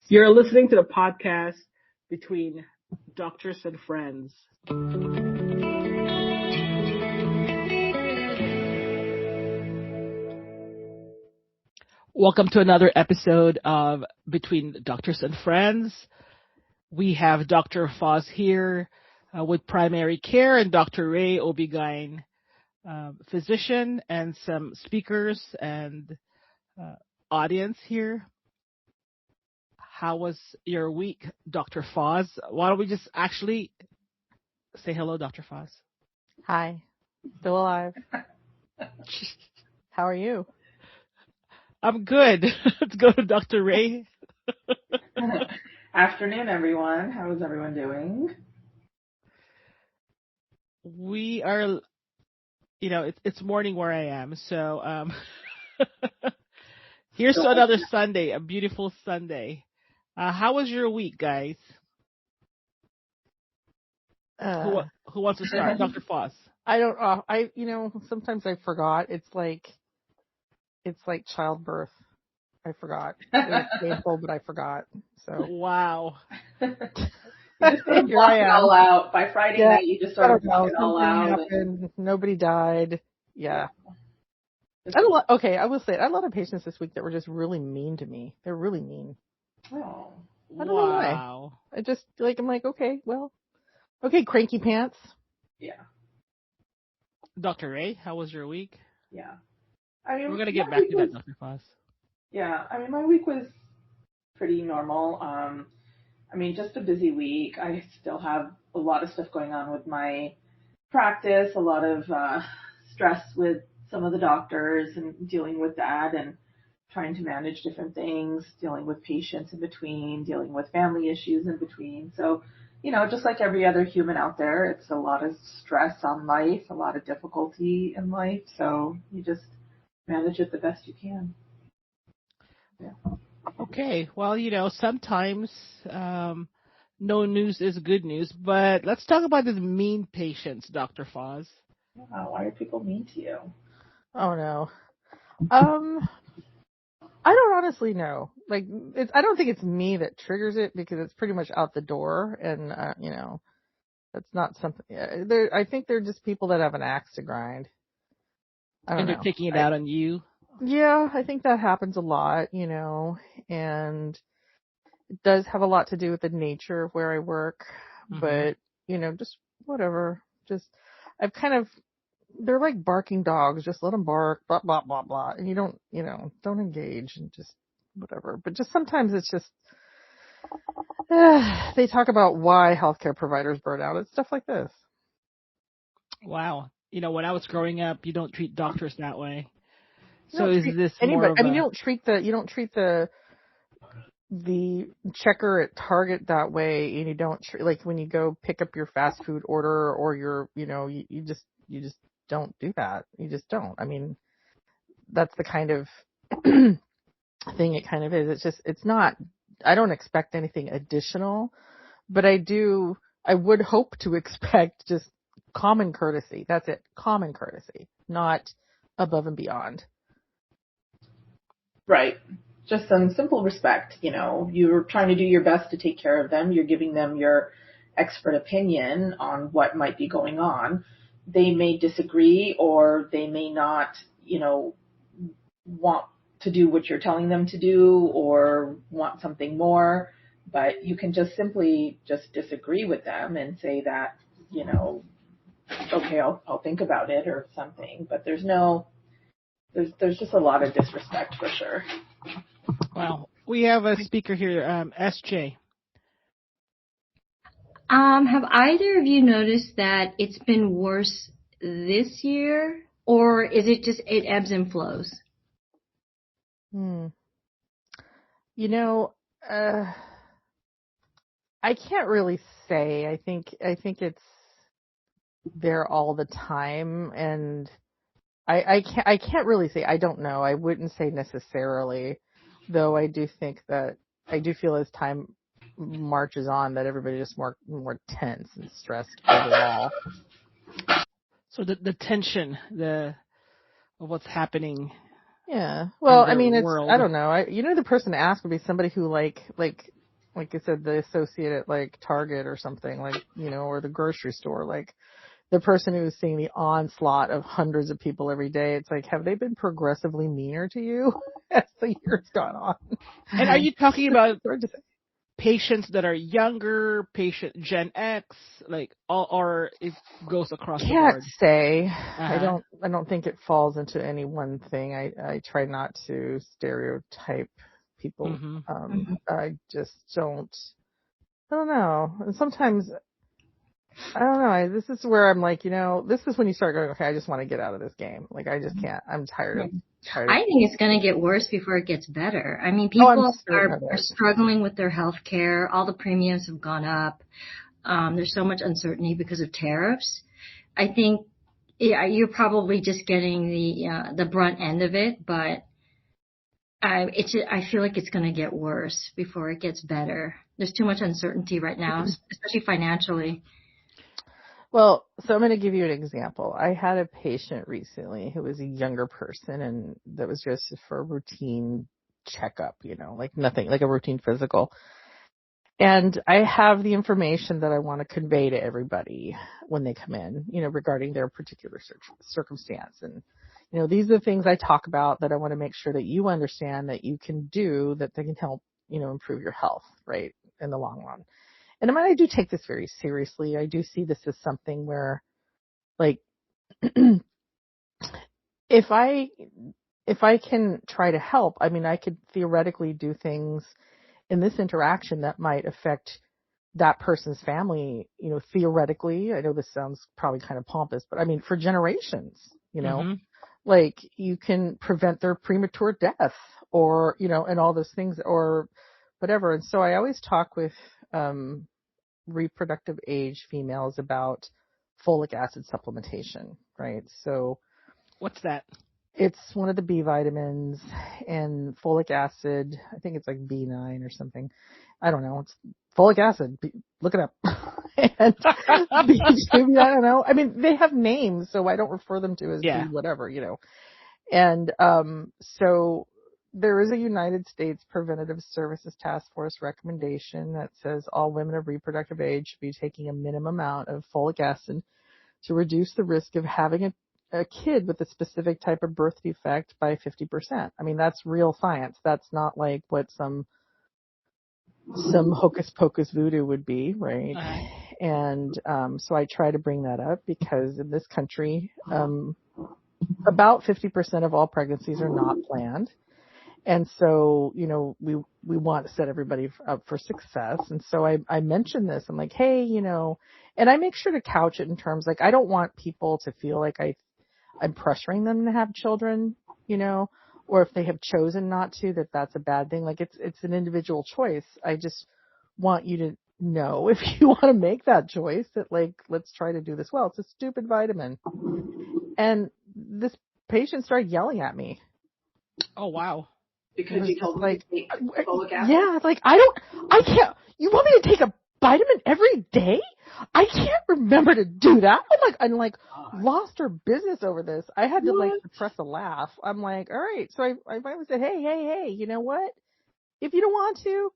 You're listening to the podcast between doctors and friends. Welcome to another episode of Between Doctors and Friends. We have Dr. Foz here with primary care and Dr. Ray OB-GYN, physician, and some speakers and audience here. How was your week, Dr. Foz? Why don't we just actually say hello, Dr. Foz? Hi. Still alive. How are you? I'm good. Let's go to Dr. Ray. Afternoon, everyone. How is everyone doing? We are, it's morning where I am. So here's to another Sunday, a beautiful Sunday. How was your week, guys? Who wants to start? Dr. Foz. I don't, sometimes I forgot. It's like childbirth. I forgot. It was painful, but I forgot. So wow. You just sort of block it all out. By Friday night, you just sort of block it all out. Nobody died. Yeah. I will say, I had a lot of patients this week that were just really mean to me. They're really mean. Oh. I don't know why. I just, I'm like, okay, cranky pants. Yeah. Dr. Ray, how was your week? Yeah. We're going to get back to that, Dr. Foz. Yeah, my week was pretty normal. Just a busy week. I still have a lot of stuff going on with my practice, a lot of stress with some of the doctors and dealing with that and trying to manage different things, dealing with patients in between, dealing with family issues in between. So, just like every other human out there, it's a lot of stress on life, a lot of difficulty in life. So you just manage it the best you can. Yeah. Okay. Well, sometimes no news is good news, but let's talk about these mean patients, Dr. Foz. Wow, why are people mean to you? Oh, no. I don't honestly know. I don't think it's me that triggers it because it's pretty much out the door, and that's not something. I think they're just people that have an axe to grind. I don't know. And they're taking it out on you. Yeah, I think that happens a lot, and it does have a lot to do with the nature of where I work. Mm-hmm. But just whatever. They're like barking dogs. Just let them bark, blah, blah, blah, blah. And you don't engage and just whatever. But just sometimes it's just, they talk about why healthcare providers burn out. It's stuff like this. Wow. When I was growing up, you don't treat doctors that way. So is this more of you don't treat the checker at Target that way, and you don't like when you go pick up your fast food order or your, you just don't do that. You just don't. That's the kind of thing it kind of is. It's not, I don't expect anything additional, but I would hope to expect just common courtesy. That's it. Common courtesy, not above and beyond. Right. Just some simple respect. You're trying to do your best to take care of them. You're giving them your expert opinion on what might be going on. They may disagree or they may not, want to do what you're telling them to do or want something more. But you can just simply just disagree with them and say that, okay, I'll think about it or something. But there's just a lot of disrespect for sure. Wow. We have a speaker here, SJ. Have either of you noticed that it's been worse this year, or is it just it ebbs and flows? I can't really say. I think it's there all the time, and I can't really say. I don't know. I wouldn't say necessarily, though. I do feel as time marches on that everybody's just more tense and stressed overall. So the tension of what's happening Yeah. Well, I their mean, world. I don't know. The person to ask would be somebody who like I said, the associate at like Target or something, like, or the grocery store, like the person who's seeing the onslaught of hundreds of people every day. It's like, have they been progressively meaner to you as the years gone on? And are you talking about Hard to say. patients that are younger, patient Gen X, like all, or it goes across the Can't board? say. Uh-huh. I don't think it falls into any one thing. I try not to stereotype people. Mm-hmm. I just don't. I don't know. And sometimes I don't know. This is where I'm like, this is when you start going, okay, I just want to get out of this game. Like, I just can't. I'm tired of. I think it's going to get worse before it gets better. I mean, I'm people certain of are it. struggling with their health care. All the premiums have gone up. There's so much uncertainty because of tariffs. I think you're probably just getting the brunt end of it, but I feel like it's going to get worse before it gets better. There's too much uncertainty right now, especially financially. Well, so I'm going to give you an example. I had a patient recently who was a younger person, and that was just for a routine checkup, like nothing, like a routine physical. And I have the information that I want to convey to everybody when they come in, regarding their particular circumstance. And, these are the things I talk about that I want to make sure that you understand that you can do, that they can help, improve your health, right, in the long run. And I mean, I do take this very seriously. I do see this as something where, like, if I can try to help, I mean, I could theoretically do things in this interaction that might affect that person's family, theoretically. I know this sounds probably kind of pompous, but I mean, for generations, Mm-hmm. like you can prevent their premature death or, and all those things or whatever. And so I always talk with, reproductive age females about folic acid supplementation, right? So What's that? it's one of the B vitamins, and folic acid, I think it's like B9 or something. I don't know. It's folic acid. Look it up. And B2, I don't know. I mean, they have names, so I don't refer them to as B whatever, And so there is a United States Preventative Services Task Force recommendation that says all women of reproductive age should be taking a minimum amount of folic acid to reduce the risk of having a kid with a specific type of birth defect by 50%. I mean, that's real science. That's not like what some hocus pocus voodoo would be, right? Uh-huh. And so I try to bring that up because in this country, about 50% of all pregnancies are not planned. And so, we want to set everybody up for success. And so I mentioned this. I'm like, hey, and I make sure to couch it in terms like I don't want people to feel like I'm pressuring them to have children, or if they have chosen not to, that's a bad thing. Like it's an individual choice. I just want you to know if you want to make that choice that like, let's try to do this well. It's a stupid vitamin. And this patient started yelling at me. Oh, wow. Because you told them to take folic acid? Yeah, like I can't, you want me to take a vitamin every day? I can't remember to do that. I'm like lost her business over this. I had to like suppress a laugh. I'm like, all right. So I finally said, hey, you know what? If you don't want to,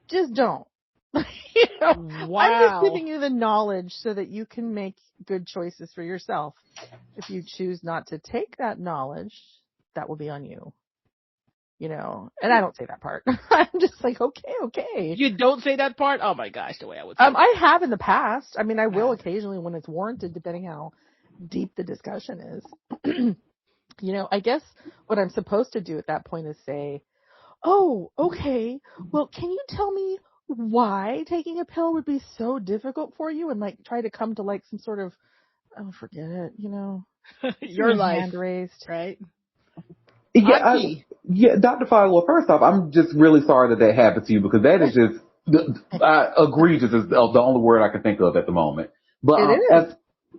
just don't. Wow. I'm just giving you the knowledge so that you can make good choices for yourself. If you choose not to take that knowledge, that will be on you. And I don't say that part. I'm just like, okay. You don't say that part? Oh my gosh, the way I would say I have in the past. I mean, I will occasionally when it's warranted, depending how deep the discussion is. I guess what I'm supposed to do at that point is say, oh, okay, well, can you tell me why taking a pill would be so difficult for you? And like try to come to like some sort of, oh, forget it, your life, hand raised. Right? Yeah, Dr. Fogg, well, first off, I'm just really sorry that happened to you because that is just egregious is the only word I can think of at the moment. But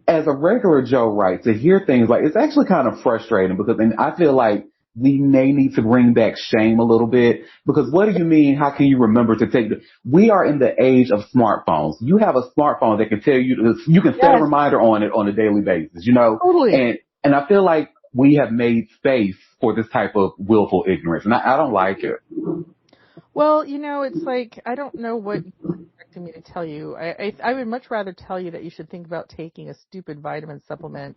as a regular Joe, right, to hear things like it's actually kind of frustrating because and I feel like we may need to bring back shame a little bit because what do you mean? How can you remember to take we are in the age of smartphones. You have a smartphone that can tell you, you can set a reminder on it on a daily basis, Totally. And I feel like we have made space for this type of willful ignorance, and I don't like it. Well, it's like, I don't know what you're expecting me to tell you. I would much rather tell you that you should think about taking a stupid vitamin supplement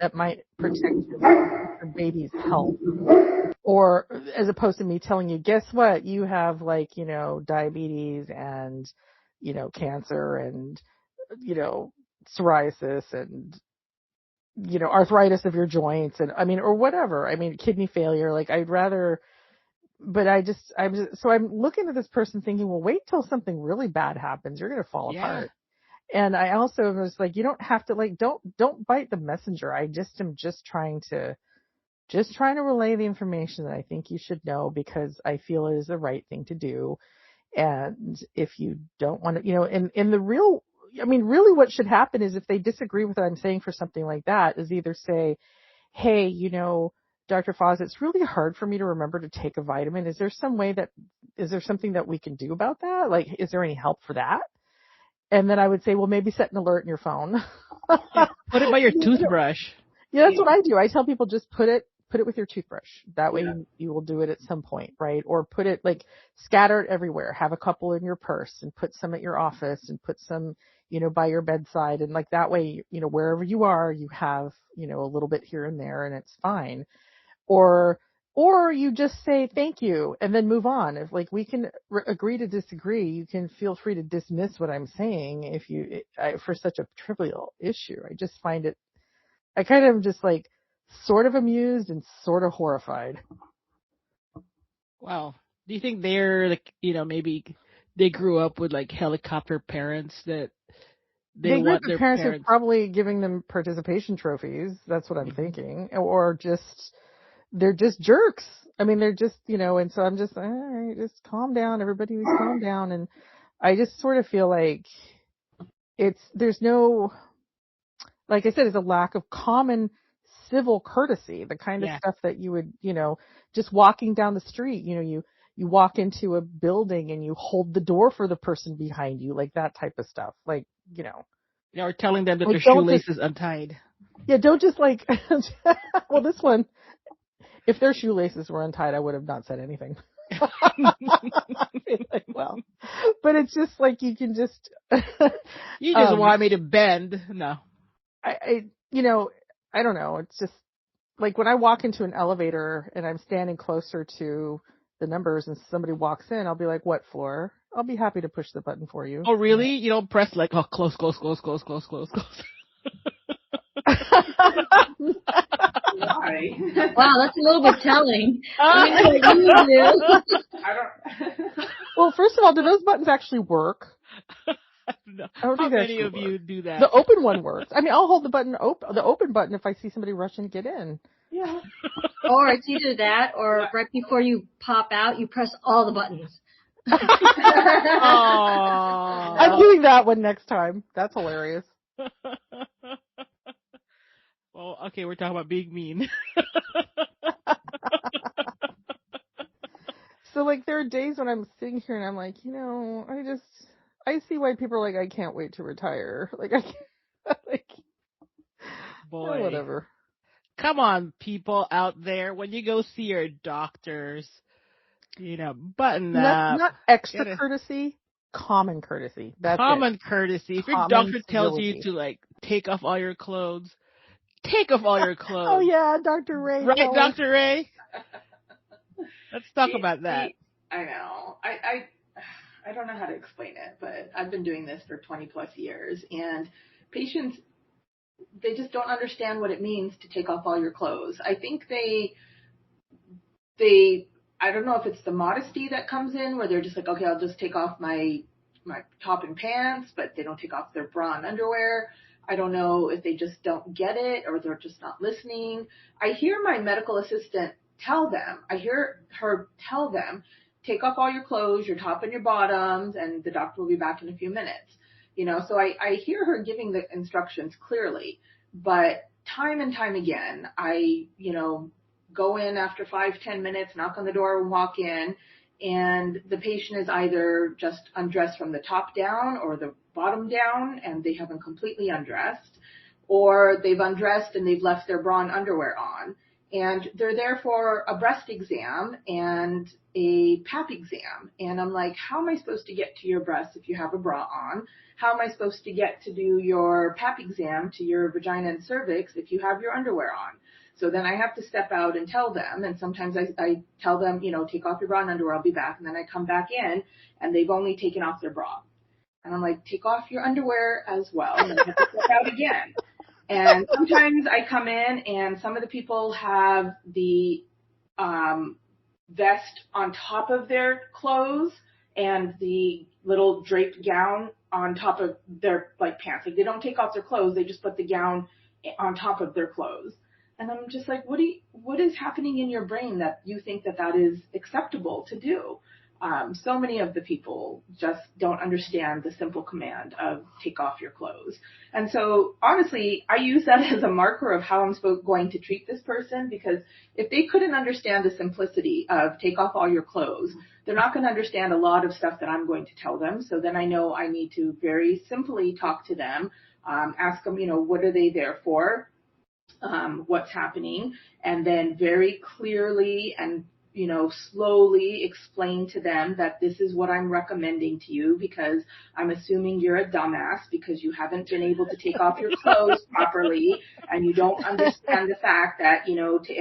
that might protect your baby's health. Or as opposed to me telling you, guess what? You have diabetes and, cancer and, psoriasis and, arthritis of your joints and, or whatever. Kidney failure. Like, I'd rather, but so I'm looking at this person thinking, well, wait till something really bad happens. You're going to fall apart. And I also was like, you don't have to, don't bite the messenger. I just am trying to relay the information that I think you should know, because I feel it is the right thing to do. And if you don't want to, in the real, really what should happen is, if they disagree with what I'm saying for something like that, is either say, hey, Dr. Foz, it's really hard for me to remember to take a vitamin. Is there something that we can do about that? Like, is there any help for that? And then I would say, well, maybe set an alert in your phone. Put it by your toothbrush. Yeah, that's what I do. I tell people, just put it with your toothbrush. That way you will do it at some point, right? Or put it, scatter it everywhere. Have a couple in your purse and put some at your office and put some, by your bedside. And that way, wherever you are, you have, a little bit here and there, and it's fine. Or you just say thank you and then move on. If we can agree to disagree, you can feel free to dismiss what I'm saying for such a trivial issue. I just find it, I kind of just sort of amused and sort of horrified. Wow. Do you think they're maybe they grew up with helicopter parents that they want their parents are probably giving them participation trophies. That's what I'm thinking. Or just, they're just jerks. They're just, and so I'm just, all right, just calm down. Everybody calm down. And I just sort of feel like there's no, like I said, it's a lack of common civil courtesy, the kind of stuff that you would, just walking down the street, you walk into a building and you hold the door for the person behind you, that type of stuff. Or telling them that their shoelace is untied. Yeah, don't just well, this one, if their shoelaces were untied, I would have not said anything. Well, but it's just you can just, you just want me to bend. No, I don't know. It's just when I walk into an elevator and I'm standing closer to the numbers and somebody walks in, I'll be like, what floor? I'll be happy to push the button for you. Oh, really? You don't press close. Why? Wow, that's a little bit telling. I know what you do. I don't. Well, first of all, do those buttons actually work? No. I don't think How many of you do that? The open one works. I'll hold the open button if I see somebody rushing to get in. Yeah. Or it's either that, or right before you pop out, you press all the buttons. I'm doing that one next time. That's hilarious. Well, okay, we're talking about being mean. So there are days when I'm sitting here and I'm like, I see why people are I can't wait to retire. I can't, boy, whatever. Come on, people out there, when you go see your doctors, button up. Not extra courtesy, common courtesy. That's common courtesy. If your doctor tells you to take off all your clothes, take off all your clothes. Oh yeah, Dr. Ray. Right, Dr. Ray? Let's talk about that. I know. I don't know how to explain it, but I've been doing this for 20 plus years, and patients, they just don't understand what it means to take off all your clothes. I think they I don't know if it's the modesty that comes in where they're just okay, I'll just take off my top and pants, but they don't take off their bra and underwear. I don't know if they just don't get it or they're just not listening. I hear my medical assistant tell them, take off all your clothes, your top and your bottoms, and the doctor will be back in a few minutes. So I hear her giving the instructions clearly, but time and time again, I, go in after 5-10 minutes, knock on the door and walk in, and the patient is either just undressed from the top down or the bottom down, and they haven't completely undressed, or they've undressed and they've left their bra and underwear on. and they're there for a breast exam and a pap exam. And I'm like, how am I supposed to get to your breasts if you have a bra on? How am I supposed to get to do your pap exam to your vagina and cervix if you have your underwear on? So then I have to step out and tell them. And sometimes I tell them, take off your bra and underwear, I'll be back. And then I come back in and they've only taken off their bra. And I'm like, take off your underwear as well. And then I have to step out again. And sometimes I come in and some of the people have the vest on top of their clothes and the little draped gown on top of their pants. Like they don't take off their clothes, they just put the gown on top of their clothes. And I'm just like, what is happening in your brain that you think that is acceptable to do? So many of the people just don't understand the simple command of take off your clothes. And so honestly, I use that as a marker of how I'm going to treat this person, because if they couldn't understand the simplicity of take off all your clothes, they're not going to understand a lot of stuff that I'm going to tell them. So then I know I need to very simply talk to them, ask them, what are they there for? What's happening, and then very clearly and slowly explain to them that this is what I'm recommending to you, because I'm assuming you're a dumbass because you haven't been able to take off your clothes properly and you don't understand the fact that,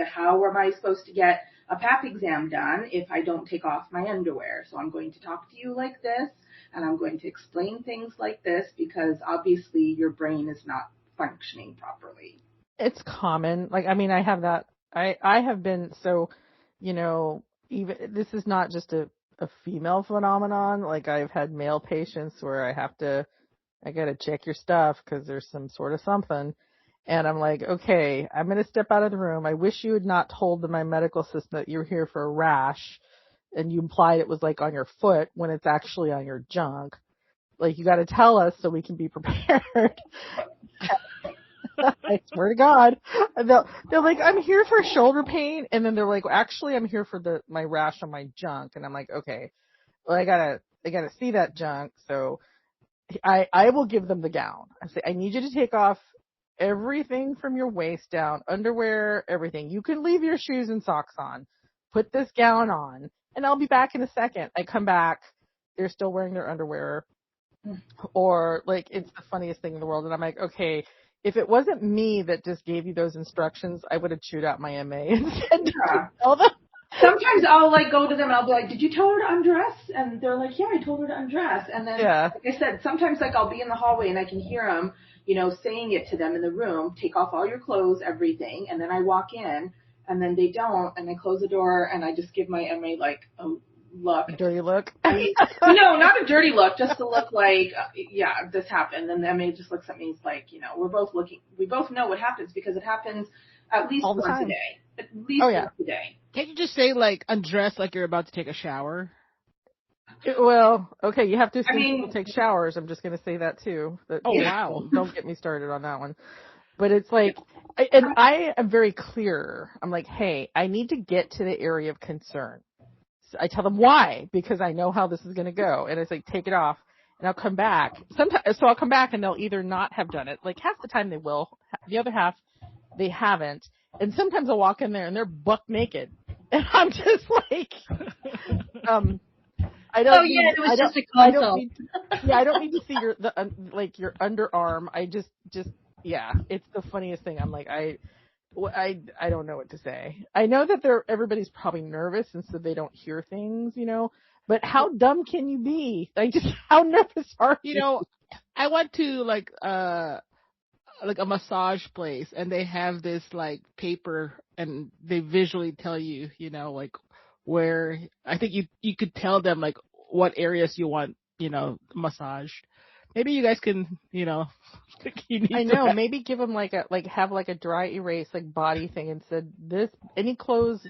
how am I supposed to get a pap exam done if I don't take off my underwear? So I'm going to talk to you like this and I'm going to explain things like this because obviously your brain is not functioning properly. It's common. I have that. I have been so, even this is not just a female phenomenon. I've had male patients where I got to check your stuff because there's some sort of something. And I'm like, okay, I'm going to step out of the room. I wish you had not told my medical assistant that you're here for a rash and you implied it was on your foot when it's actually on your junk. You got to tell us so we can be prepared. I swear to God. They're like, I'm here for shoulder pain. And then they're like, actually, I'm here for my rash on my junk. And I'm like, okay, well, I gotta see that junk. So I will give them the gown. I say, I need you to take off everything from your waist down, underwear, everything. You can leave your shoes and socks on. Put this gown on and I'll be back in a second. I come back. They're still wearing their underwear. Or it's the funniest thing in the world. And I'm like, okay, if it wasn't me that just gave you those instructions, I would have chewed out my MA and said, Sometimes I'll go to them and I'll be like, did you tell her to undress? And they're like, yeah, I told her to undress. And then, like I said, sometimes I'll be in the hallway and I can hear them, saying it to them in the room, take off all your clothes, everything. And then I walk in and then they don't. And I close the door and I just give my MA a look. A dirty look? No, not a dirty look, just to look this happened. And the MA just looks at me, it's like, we both know what happens because it happens at least once a day. At least once a day. Can't you just say undress like you're about to take a shower? Well, okay, you have to assume people take showers. I'm just going to say that too. Wow. Don't get me started on that one. But it's and I am very clear. I'm like, hey, I need to get to the area of concern. I tell them why, because I know how this is going to go. And it's take it off and I'll come back. So I'll come back and they'll either not have done it. Half the time they will. The other half, they haven't. And sometimes I'll walk in there and they're buck naked. And I'm just I don't need to see your underarm. It's the funniest thing. I'm like, I don't know what to say. I know that everybody's probably nervous and so they don't hear things, but how dumb can you be? How nervous are you? I went to a massage place and they have this paper and they visually tell you, where I think you could tell them what areas you want, massaged. Maybe you guys can, I know. Maybe give them have a dry erase body thing and said this. Any clothes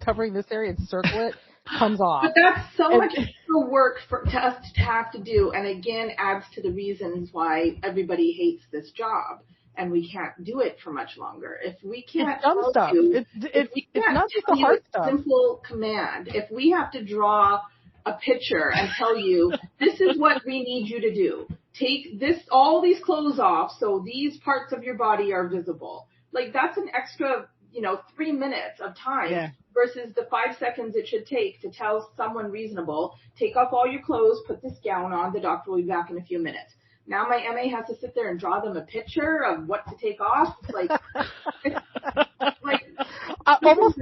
covering this area and circle it comes off. But that's so much extra work for us to have to do, and again adds to the reasons why everybody hates this job, and we can't do it for much longer. If we can't, it's dumb stuff. It's not just the hard stuff. Simple command. If we have to draw a picture and tell you this is what we need you to do. Take all these clothes off so these parts of your body are visible. That's an extra 3 minutes of time versus the 5 seconds it should take to tell someone reasonable, take off all your clothes, put this gown on, the doctor will be back in a few minutes. Now my MA has to sit there and draw them a picture of what to take off. Like, it's almost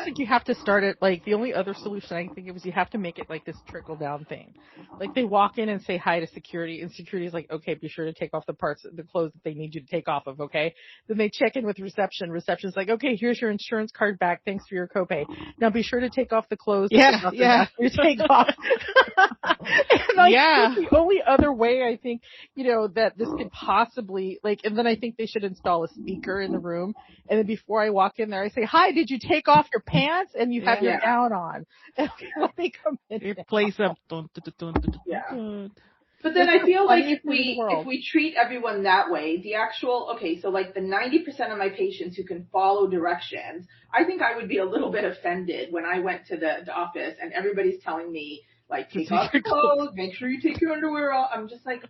like you have to start it. Like, the only other solution I can think of is you have to make it like this trickle down thing. Like, they walk in and say hi to security, and security is like, okay, be sure to take off the clothes that they need you to take off of, okay? Then they check in with reception. Reception's like, okay, here's your insurance card back. Thanks for your copay. Now be sure to take off the clothes. You take off. And the only other way I think, that this could possibly, and then I think they should install a speaker in the room. And then before I walk in there, I say, hi, did you take off your pants? And you have your gown on. And when they come in, it plays up. But then I feel like if we treat everyone that way, the actual, so like the 90% of my patients who can follow directions, I think I would be a little bit offended when I went to the office and everybody's telling me, like, take off your clothes, make sure you take your underwear off. I'm just like,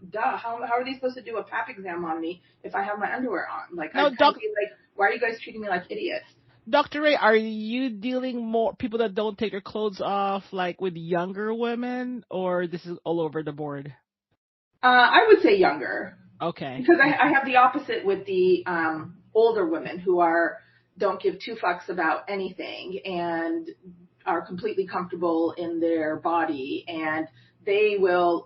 duh, how are they supposed to do a pap exam on me if I have my underwear on? Like, no, I'd be like, why are you guys treating me like idiots? Dr. Ray, are you dealing more people that don't take their clothes off, like with younger women, or this is all over the board? I would say younger. Okay. Because I have the opposite with the older women who don't give two fucks about anything and are completely comfortable in their body, and they will,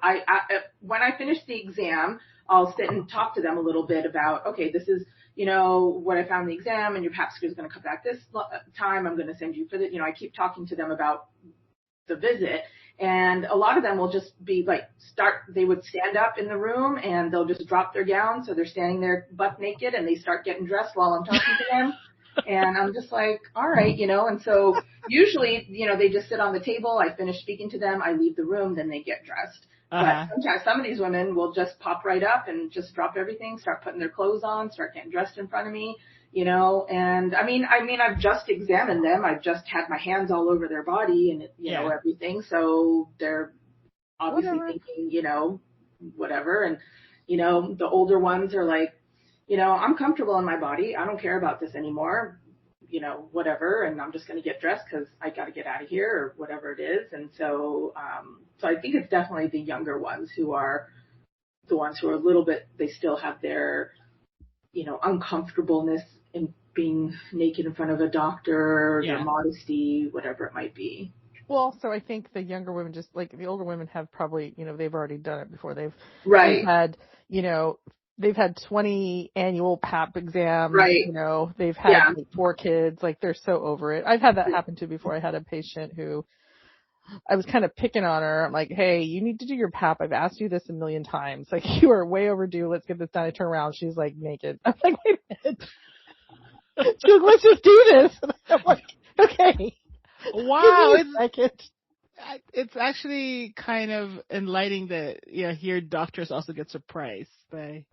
when I finish the exam, I'll sit and talk to them a little bit about, okay, this is, what I found in the exam, and your pap smear is going to come back this time. I'm going to send you for the, I keep talking to them about the visit, and a lot of them will just be like, they would stand up in the room and they'll just drop their gown. So they're standing there butt naked and they start getting dressed while I'm talking to them. And I'm just like, all right, and so usually, they just sit on the table. I finish speaking to them. I leave the room, then they get dressed. But sometimes some of these women will just pop right up and just drop everything, start putting their clothes on, start getting dressed in front of me, and I mean, I've just examined them. I've just had my hands all over their body and, everything. So they're obviously thinking, whatever. And, the older ones are like, I'm comfortable in my body. I don't care about this anymore, whatever. And I'm just going to get dressed because I got to get out of here or whatever it is. And so, so I think it's definitely the younger ones who are the ones who are a little bit, they still have their, uncomfortableness in being naked in front of a doctor, their modesty, whatever it might be. Well, so I think the younger women, just like the older women, have probably, they've already done it before. They've had, they've had 20 annual PAP exams. Right. They've had 4 kids. Like, they're so over it. I've had that happen too before. I had a patient who I was kind of picking on her. I'm like, hey, you need to do your PAP. I've asked you this a million times. Like, you are way overdue. Let's get this done. I turn around. She's like naked. I'm like, wait a minute. She's like, let's just do this. And I'm like, okay. Wow. It's actually kind of enlightening that, here doctors also get surprised by,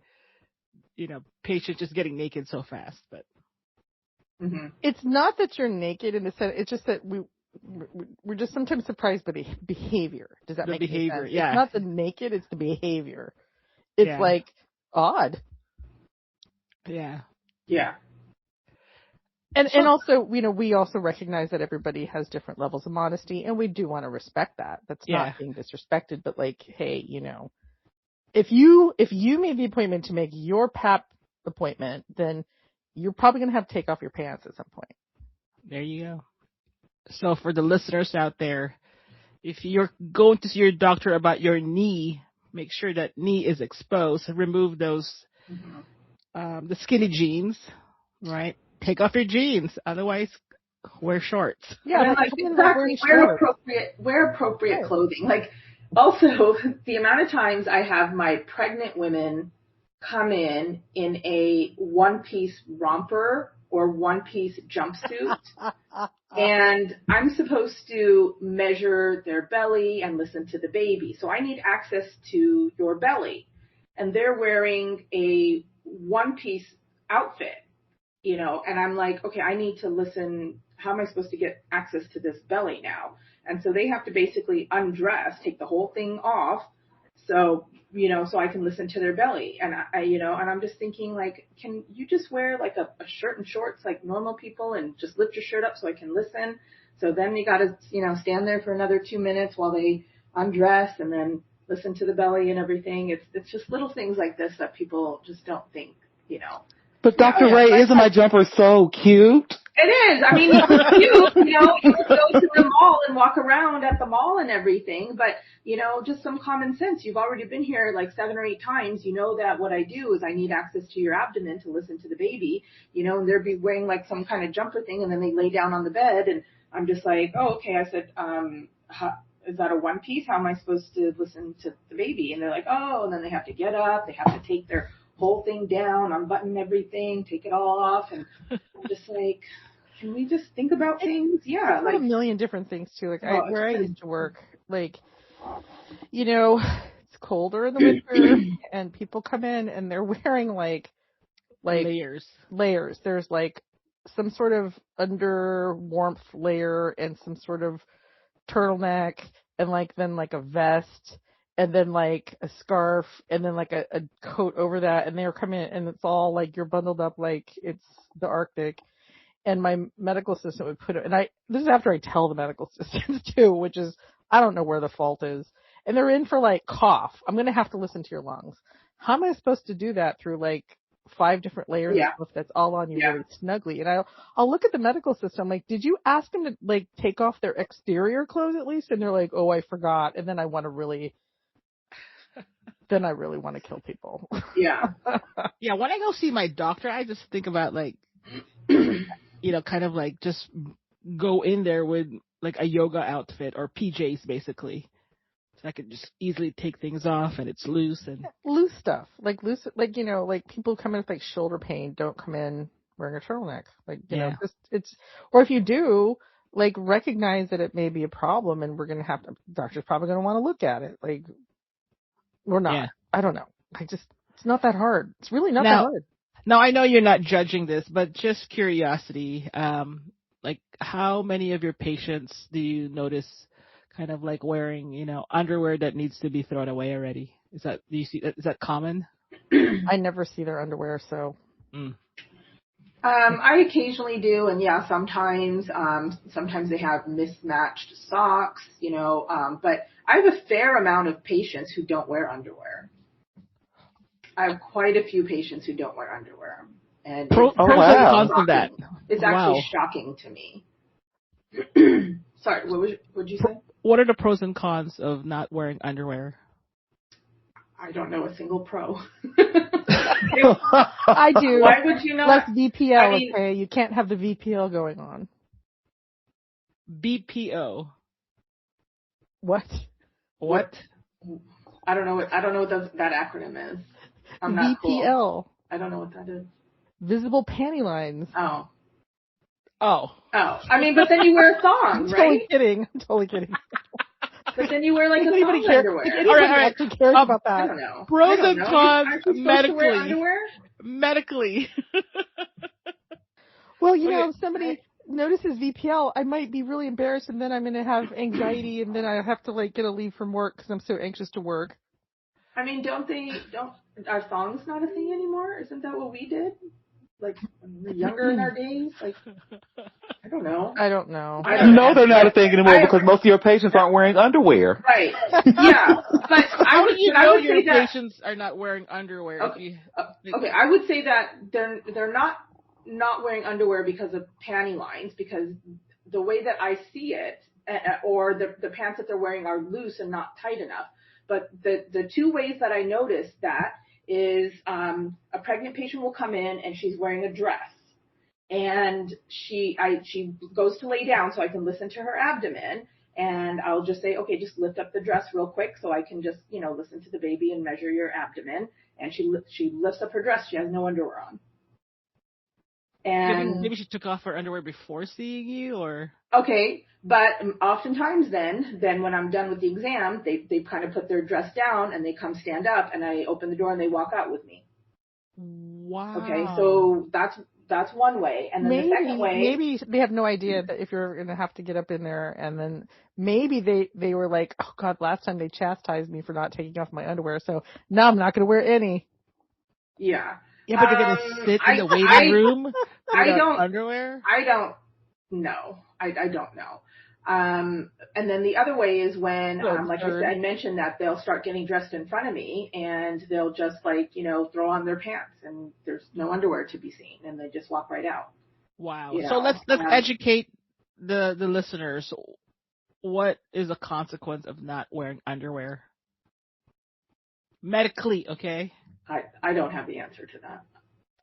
patients just getting naked so fast. But it's not that you're naked in the sense, it's just that we're just sometimes surprised by the behavior. Does that make sense? Yeah. It's not the naked, it's the behavior. It's like odd. Yeah. Yeah. And also, we also recognize that everybody has different levels of modesty, and we do want to respect that. That's not being disrespected, but like, hey, if you made the appointment to make your PAP appointment, then you're probably going to have to take off your pants at some point. There you go. So for the listeners out there, if you're going to see your doctor about your knee, make sure that knee is exposed. Remove those, the skinny jeans, right? Take off your jeans. Otherwise, wear shorts. Yeah, exactly. Wear appropriate clothing. Like, also, the amount of times I have my pregnant women come in a one-piece romper or one-piece jumpsuit, and I'm supposed to measure their belly and listen to the baby. So I need access to your belly. And they're wearing a one-piece outfit. And I'm like, okay, I need to listen. How am I supposed to get access to this belly now? And so they have to basically undress, take the whole thing off. So so I can listen to their belly. And and I'm just thinking, like, can you just wear like a shirt and shorts like normal people and just lift your shirt up so I can listen? So then you got to, stand there for another 2 minutes while they undress and then listen to the belly and everything. It's just little things like this that people just don't think, But Dr. Ray, isn't my jumper so cute? It is. I mean, you could go to the mall and walk around at the mall and everything, but, just some common sense. You've already been here like 7 or 8 times. You know that what I do is I need access to your abdomen to listen to the baby, and they'd be wearing like some kind of jumper thing, and then they lay down on the bed, and I'm just like, oh, okay. I said, is that a one piece? How am I supposed to listen to the baby? And they're like, oh, and then they have to get up. They have to take their whole thing down, unbutton everything, take it all off. And I'm just like, can we just think about things? Yeah. Like a million different things too. Like where I used to work, like, it's colder in the winter and people come in and they're wearing like layers. There's like some sort of under warmth layer and some sort of turtleneck and then a vest and then like a scarf and then like a coat over that, and they're coming in and it's all like you're bundled up like it's the Arctic. And my medical assistant would put it, and this is after I tell the medical assistants too, which is, I don't know where the fault is. And they're in for like cough. I'm going to have to listen to your lungs. How am I supposed to do that through like 5 different layers of stuff that's all on you really snugly? And I'll look at the medical system, like, did you ask them to like take off their exterior clothes at least? And they're like, oh, I forgot. And then I really want to kill people. Yeah. Yeah. When I go see my doctor, I just think about like, kind of like just go in there with like a yoga outfit or PJs basically. So I can just easily take things off and it's loose and loose stuff. Like people come in with like shoulder pain, don't come in wearing a turtleneck. Like, or if you do, like recognize that it may be a problem and we're going to doctor's probably going to want to look at it. Like, we're not. Yeah. I don't know. It's not that hard. It's really not that hard. Now, I know you're not judging this, but just curiosity, like how many of your patients do you notice kind of like wearing, underwear that needs to be thrown away already? Is that common? I never see their underwear, so. I occasionally do, and sometimes they have mismatched socks, but I have a fair amount of patients who don't wear underwear. I have quite a few patients who don't wear underwear. And pros and cons of that. It's actually shocking to me. Sorry, what did you say? What are the pros and cons of not wearing underwear? I don't know a single pro. I do. Why would you know? Less VPL, okay? You can't have the VPL going on. BPO. What? I don't know what that acronym is. I'm not VPL. Cool. I don't know what that is. Visible panty lines. Oh. I mean, but then you wear a thong, I'm right? I'm totally kidding. But then you wear like a thong underwear. All right. Actually cares about that. I don't know. Pros and cons medically. Medically. Well, if somebody notices VPL, I might be really embarrassed, and then I'm going to have anxiety, and then I have to like get a leave from work because I'm so anxious to work. I mean, are thongs not a thing anymore? Isn't that what we did? Like, when we were younger in our days? Like, I don't know. No, they're not a thing anymore because most of your patients aren't wearing underwear. Right. Yeah. But how do you know your patients are not wearing underwear? Okay. I would say that they're not wearing underwear because of panty lines, because the way that I see it, or the pants that they're wearing are loose and not tight enough. But the 2 ways that I notice that is a pregnant patient will come in and she's wearing a dress, and she goes to lay down so I can listen to her abdomen, and I'll just say, okay, just lift up the dress real quick so I can just listen to the baby and measure your abdomen, and she lifts up her dress. She has no underwear on. And maybe she took off her underwear before seeing you, or okay, but oftentimes then when I'm done with the exam, they kind of put their dress down and they come stand up, and I open the door and they walk out with me. Wow. Okay, so that's that's one way. And then the second way, maybe they have no idea that if you're going to have to get up in there, and then maybe they were like, oh God, last time they chastised me for not taking off my underwear, so now I'm not going to wear any. Yeah. Yeah, but they're going to sit in the waiting room without underwear? I don't know. I don't know. And then the other way is when, like I mentioned that they'll start getting dressed in front of me and they'll just throw on their pants and there's no underwear to be seen and they just walk right out. Wow. So let's educate the listeners. What is a consequence of not wearing underwear? Medically, okay? I don't have the answer to that.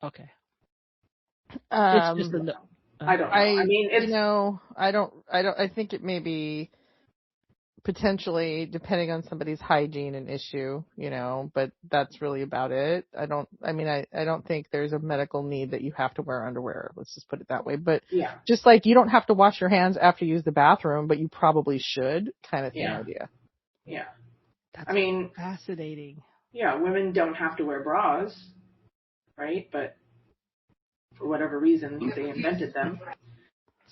Okay. It's just I don't know. I mean, it's... I think it may be potentially, depending on somebody's hygiene, an issue, but that's really about it. I don't think there's a medical need that you have to wear underwear. Let's just put it that way. But just like you don't have to wash your hands after you use the bathroom, but you probably should, kind of thing idea. Yeah. That's fascinating. Yeah, women don't have to wear bras, right? But for whatever reason, they invented them.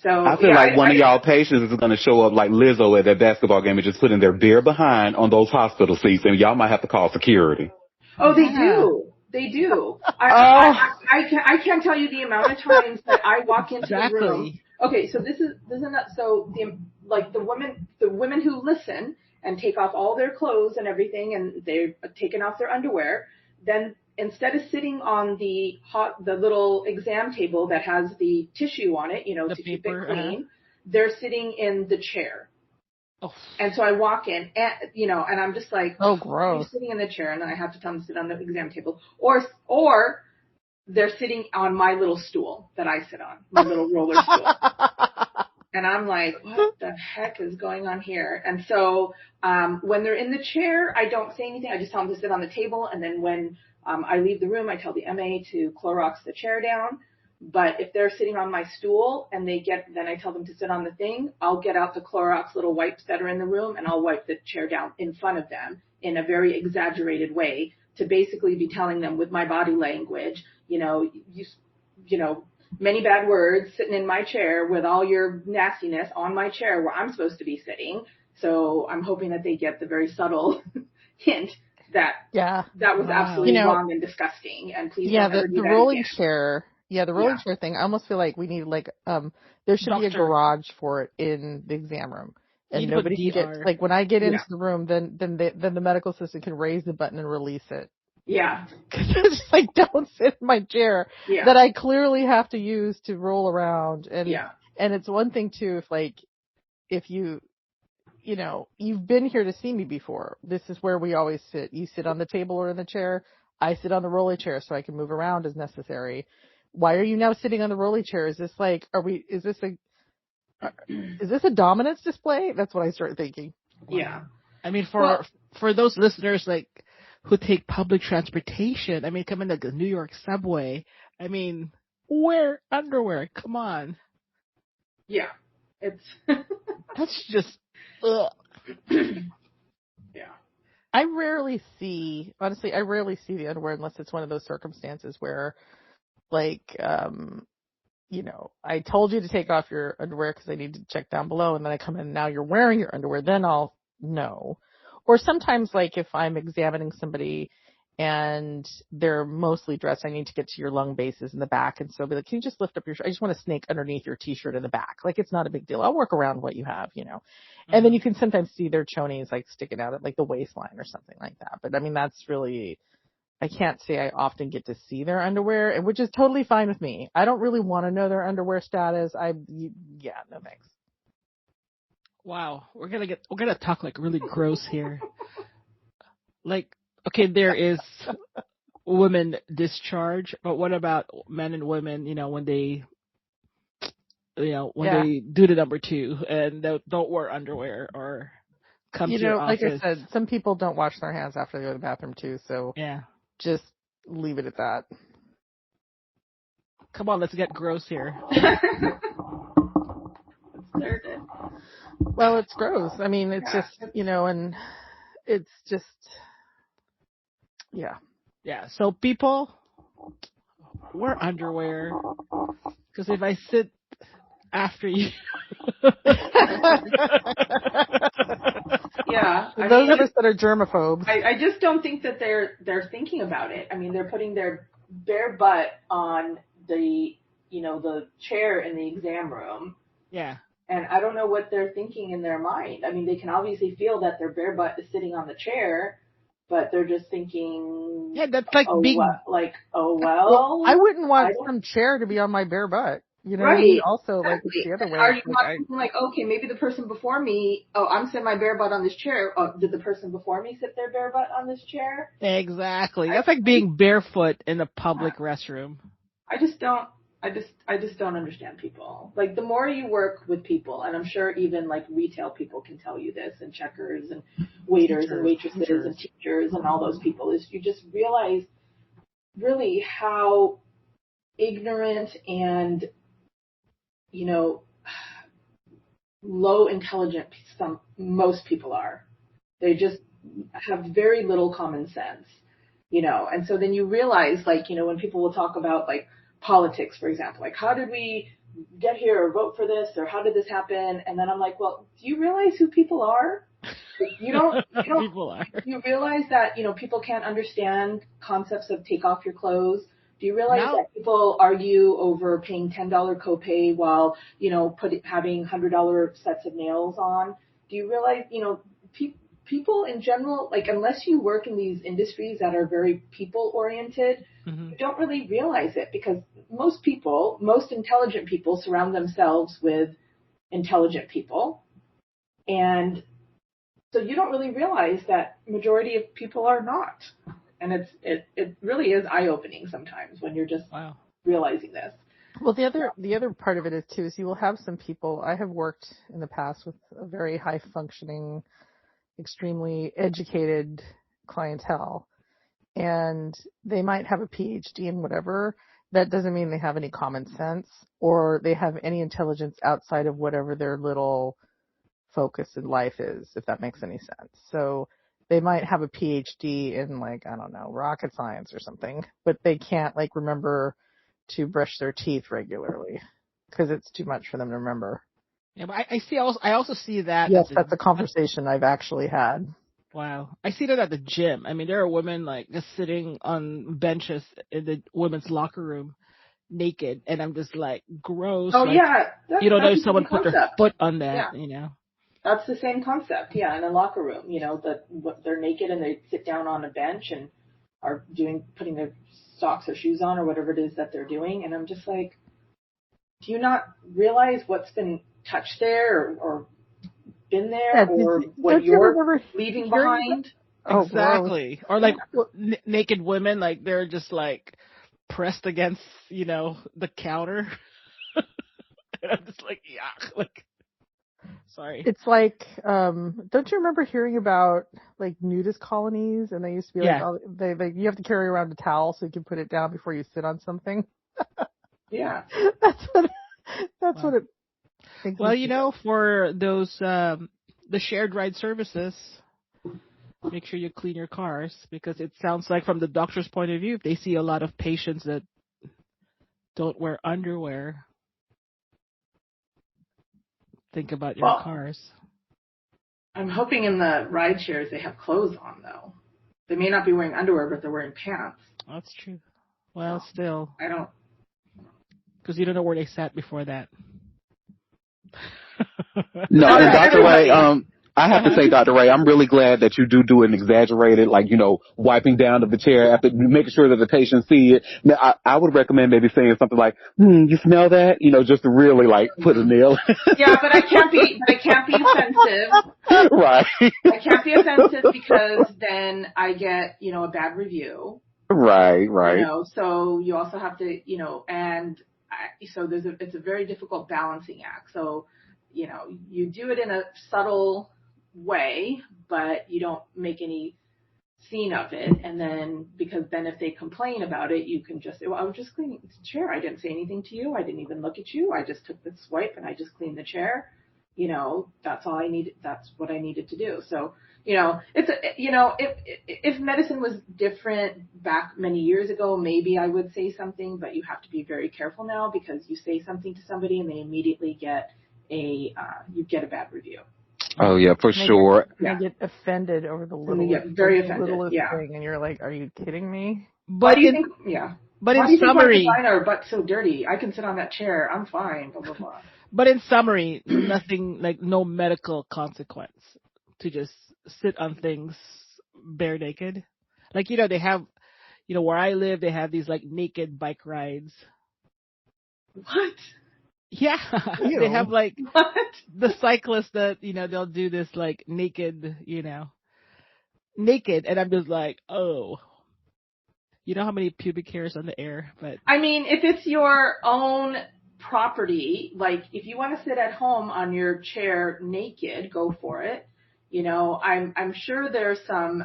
So I feel like one of y'all patients is going to show up like Lizzo at that basketball game and just putting their bare behind on those hospital seats, and y'all might have to call security. Oh, they do. They do. I can't tell you the amount of times that I walk into the room. Okay, so this is not so the women who listen and take off all their clothes and everything, and they're taking off their underwear. Then instead of sitting on the little exam table that has the tissue on it, to keep it clean, they're sitting in the chair. Oh. And so I walk in, and I'm just like, oh, gross. You're sitting in the chair, and then I have to tell them to sit on the exam table, or they're sitting on my little stool that I sit on, my little roller stool. And I'm like, what the heck is going on here? And so when they're in the chair, I don't say anything. I just tell them to sit on the table. And then when I leave the room, I tell the MA to Clorox the chair down. But if they're sitting on my stool and then I tell them to sit on the thing, I'll get out the Clorox little wipes that are in the room and I'll wipe the chair down in front of them in a very exaggerated way to basically be telling them with my body language, many bad words sitting in my chair with all your nastiness on my chair where I'm supposed to be sitting. So I'm hoping that they get the very subtle hint that that was absolutely wrong and disgusting. And please don't ever do that rolling again. chair. Yeah, the rolling chair thing. I almost feel like we need there should be a garage for it in the exam room. And nobody can get, when I get into the room, then the medical assistant can raise the button and release it. Yeah. Cause it's like, don't sit in my chair that I clearly have to use to roll around. And it's one thing too, if you've been here to see me before, this is where we always sit. You sit on the table or in the chair. I sit on the rolly chair so I can move around as necessary. Why are you now sitting on the rolly chair? Is this is this a dominance display? That's what I started thinking. Yeah. I mean, for those listeners, who take public transportation, I mean, come in the New York subway, I mean, wear underwear. Come on. Yeah. It's... That's just, ugh. Yeah. I rarely see the underwear unless it's one of those circumstances where, I told you to take off your underwear because I need to check down below, and then I come in and now you're wearing your underwear, then I'll know. Or sometimes, if I'm examining somebody and they're mostly dressed, I need to get to your lung bases in the back, and so I'll be like, can you just lift up your shirt? I just want to snake underneath your t-shirt in the back. It's not a big deal. I'll work around what you have, Mm-hmm. And then you can sometimes see their chonies, sticking out at, the waistline or something like that. But, I mean, that's really... I can't say I often get to see their underwear, which is totally fine with me. I don't really want to know their underwear status. No thanks. Wow, we're gonna talk really gross here. Okay, there is women discharge, but what about men and women? When they, they do the number 2 and they don't wear underwear or come to your office. Like I said, some people don't wash their hands after they go to the bathroom too. So just leave it at that. Come on, let's get gross here. Well, it's gross. I mean, it's just, and it's just, Yeah, so people, wear underwear. Because if I sit after you. Yeah. Those of us that are germaphobes. I just don't think that they're thinking about it. I mean, they're putting their bare butt on the chair in the exam room. Yeah. And I don't know what they're thinking in their mind. I mean, they can obviously feel that their bare butt is sitting on the chair, but they're just thinking. Yeah, that's like being. Well, I wouldn't want some chair to be on my bare butt. You know, right. Also, exactly. like, it's the other way. Are you not thinking like, okay, maybe the person before me, I'm sitting my bare butt on this chair. Oh, did the person before me sit their bare butt on this chair? Exactly. That's like being barefoot in a public restroom. I just don't understand people. Like, the more you work with people, and I'm sure even like retail people can tell you this, and checkers and waiters and waitresses and teachers and all those people, is you just realize really how ignorant and, low intelligent most people are. They just have very little common sense, and so then you realize, like, when people will talk about like politics, for example, like, how did we get here or vote for this, or how did this happen? And then I'm like, well, do you realize who people are? You don't People are. You realize that, people can't understand concepts of take off your clothes? Do you realize that people argue over paying $10 copay while, having $100 sets of nails on? Do you realize, people in general, like, unless you work in these industries that are very people oriented, you don't really realize it, because most intelligent people surround themselves with intelligent people. And so you don't really realize that majority of people are not. And it really is eye-opening sometimes when you're just realizing this. Well, the other part of it is too, is you will have some people. I have worked in the past with a very high functioning, extremely educated clientele, and they might have a PhD in whatever. That doesn't mean they have any common sense or they have any intelligence outside of whatever their little focus in life is, if that makes any sense. So they might have a PhD in, like, I don't know, rocket science or something, but they can't, like, remember to brush their teeth regularly because it's too much for them to remember. Yeah, but I also see that. Yes, that's a conversation I've actually had. Wow. I see that at the gym. I mean, there are women, like, just sitting on benches in the women's locker room naked, and I'm just like, gross. Oh, like, yeah. You don't know if someone put their foot on that, That's the same concept, in a locker room, they're naked and they sit down on a bench and are putting their socks or shoes on or whatever it is that they're doing. And I'm just like, do you not realize what's been touched there or been there, or what you're leaving behind? Exactly. Or like naked women, like they're just like pressed against, the counter. And I'm just like, yuck, like. Sorry. It's like, don't you remember hearing about like nudist colonies? And they used to be like, you have to carry around a towel so you can put it down before you sit on something. Yeah. That's what it. Well, for those the shared ride services, make sure you clean your cars, because it sounds like from the doctor's point of view, if they see a lot of patients that don't wear underwear. Think about your cars. I'm hoping in the ride shares they have clothes on, though. They may not be wearing underwear, but they're wearing pants. That's true. Well, still. I don't. Because you don't know where they sat before that. No, and Dr. Ray, I have to say, Dr. Ray, I'm really glad that you do an exaggerated, like, wiping down of the chair after making sure that the patient see it. Now, I would recommend maybe saying something like, you smell that? Just to really, like, put a nail. Yeah, but I can't be offensive. Right. I can't be offensive because then I get, a bad review. Right. So you also have to, so it's a very difficult balancing act. So, you do it in a subtle way, but you don't make any scene of it. And then, because then if they complain about it, you can just say, well, I was just cleaning the chair. I didn't say anything to you. I didn't even look at you. I just took the swipe and I just cleaned the chair. that's all I needed. That's what I needed to do. So, if medicine was different back many years ago, maybe I would say something, but you have to be very careful now because you say something to somebody and they immediately get you get a bad review. Oh yeah, for sure. You get offended over the littlest, very offended. Littlest thing, and you're like, "Are you kidding me?" But do you think? Yeah. But why in do you summary, think my butt's so dirty? I can sit on that chair. I'm fine. Blah blah blah. But in summary, nothing like no medical consequence to just sit on things bare naked. Like they have, where I live, they have these like naked bike rides. What? Yeah, they have like the cyclists that they'll do this like naked, naked, and I'm just like, oh, how many pubic hairs on the air? But I mean, if it's your own property, like if you want to sit at home on your chair naked, go for it. I'm sure there's some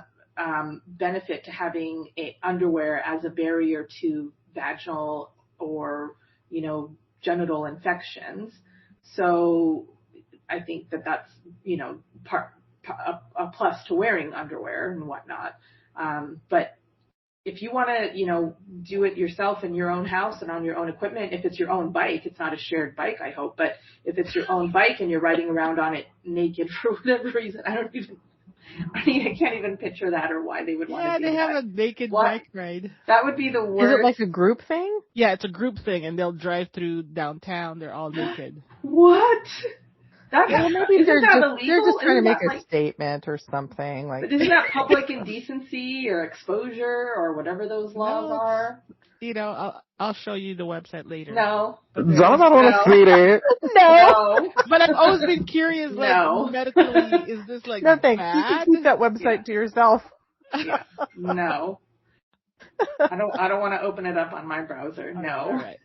benefit to having underwear as a barrier to vaginal or genital infections. So I think that's a plus to wearing underwear and whatnot. But if you want to, do it yourself in your own house and on your own equipment, if it's your own bike, it's not a shared bike, I hope, but if it's your own bike and you're riding around on it naked for whatever reason, I can't even picture that or why they would want to do that. Yeah, they have a naked bike ride. That would be the worst. Is it like a group thing? Yeah, it's a group thing, and they'll drive through downtown. They're all naked. What? Maybe they're just trying to make a statement or something. Like, but isn't that public indecency or exposure or whatever those laws are? I'll show you the website later. No. I don't want to see that. No. But I've always been curious, like, medically, is this like no thanks. bad? You can keep that website to yourself. Yeah. No. I don't want to open it up on my browser. No. All right.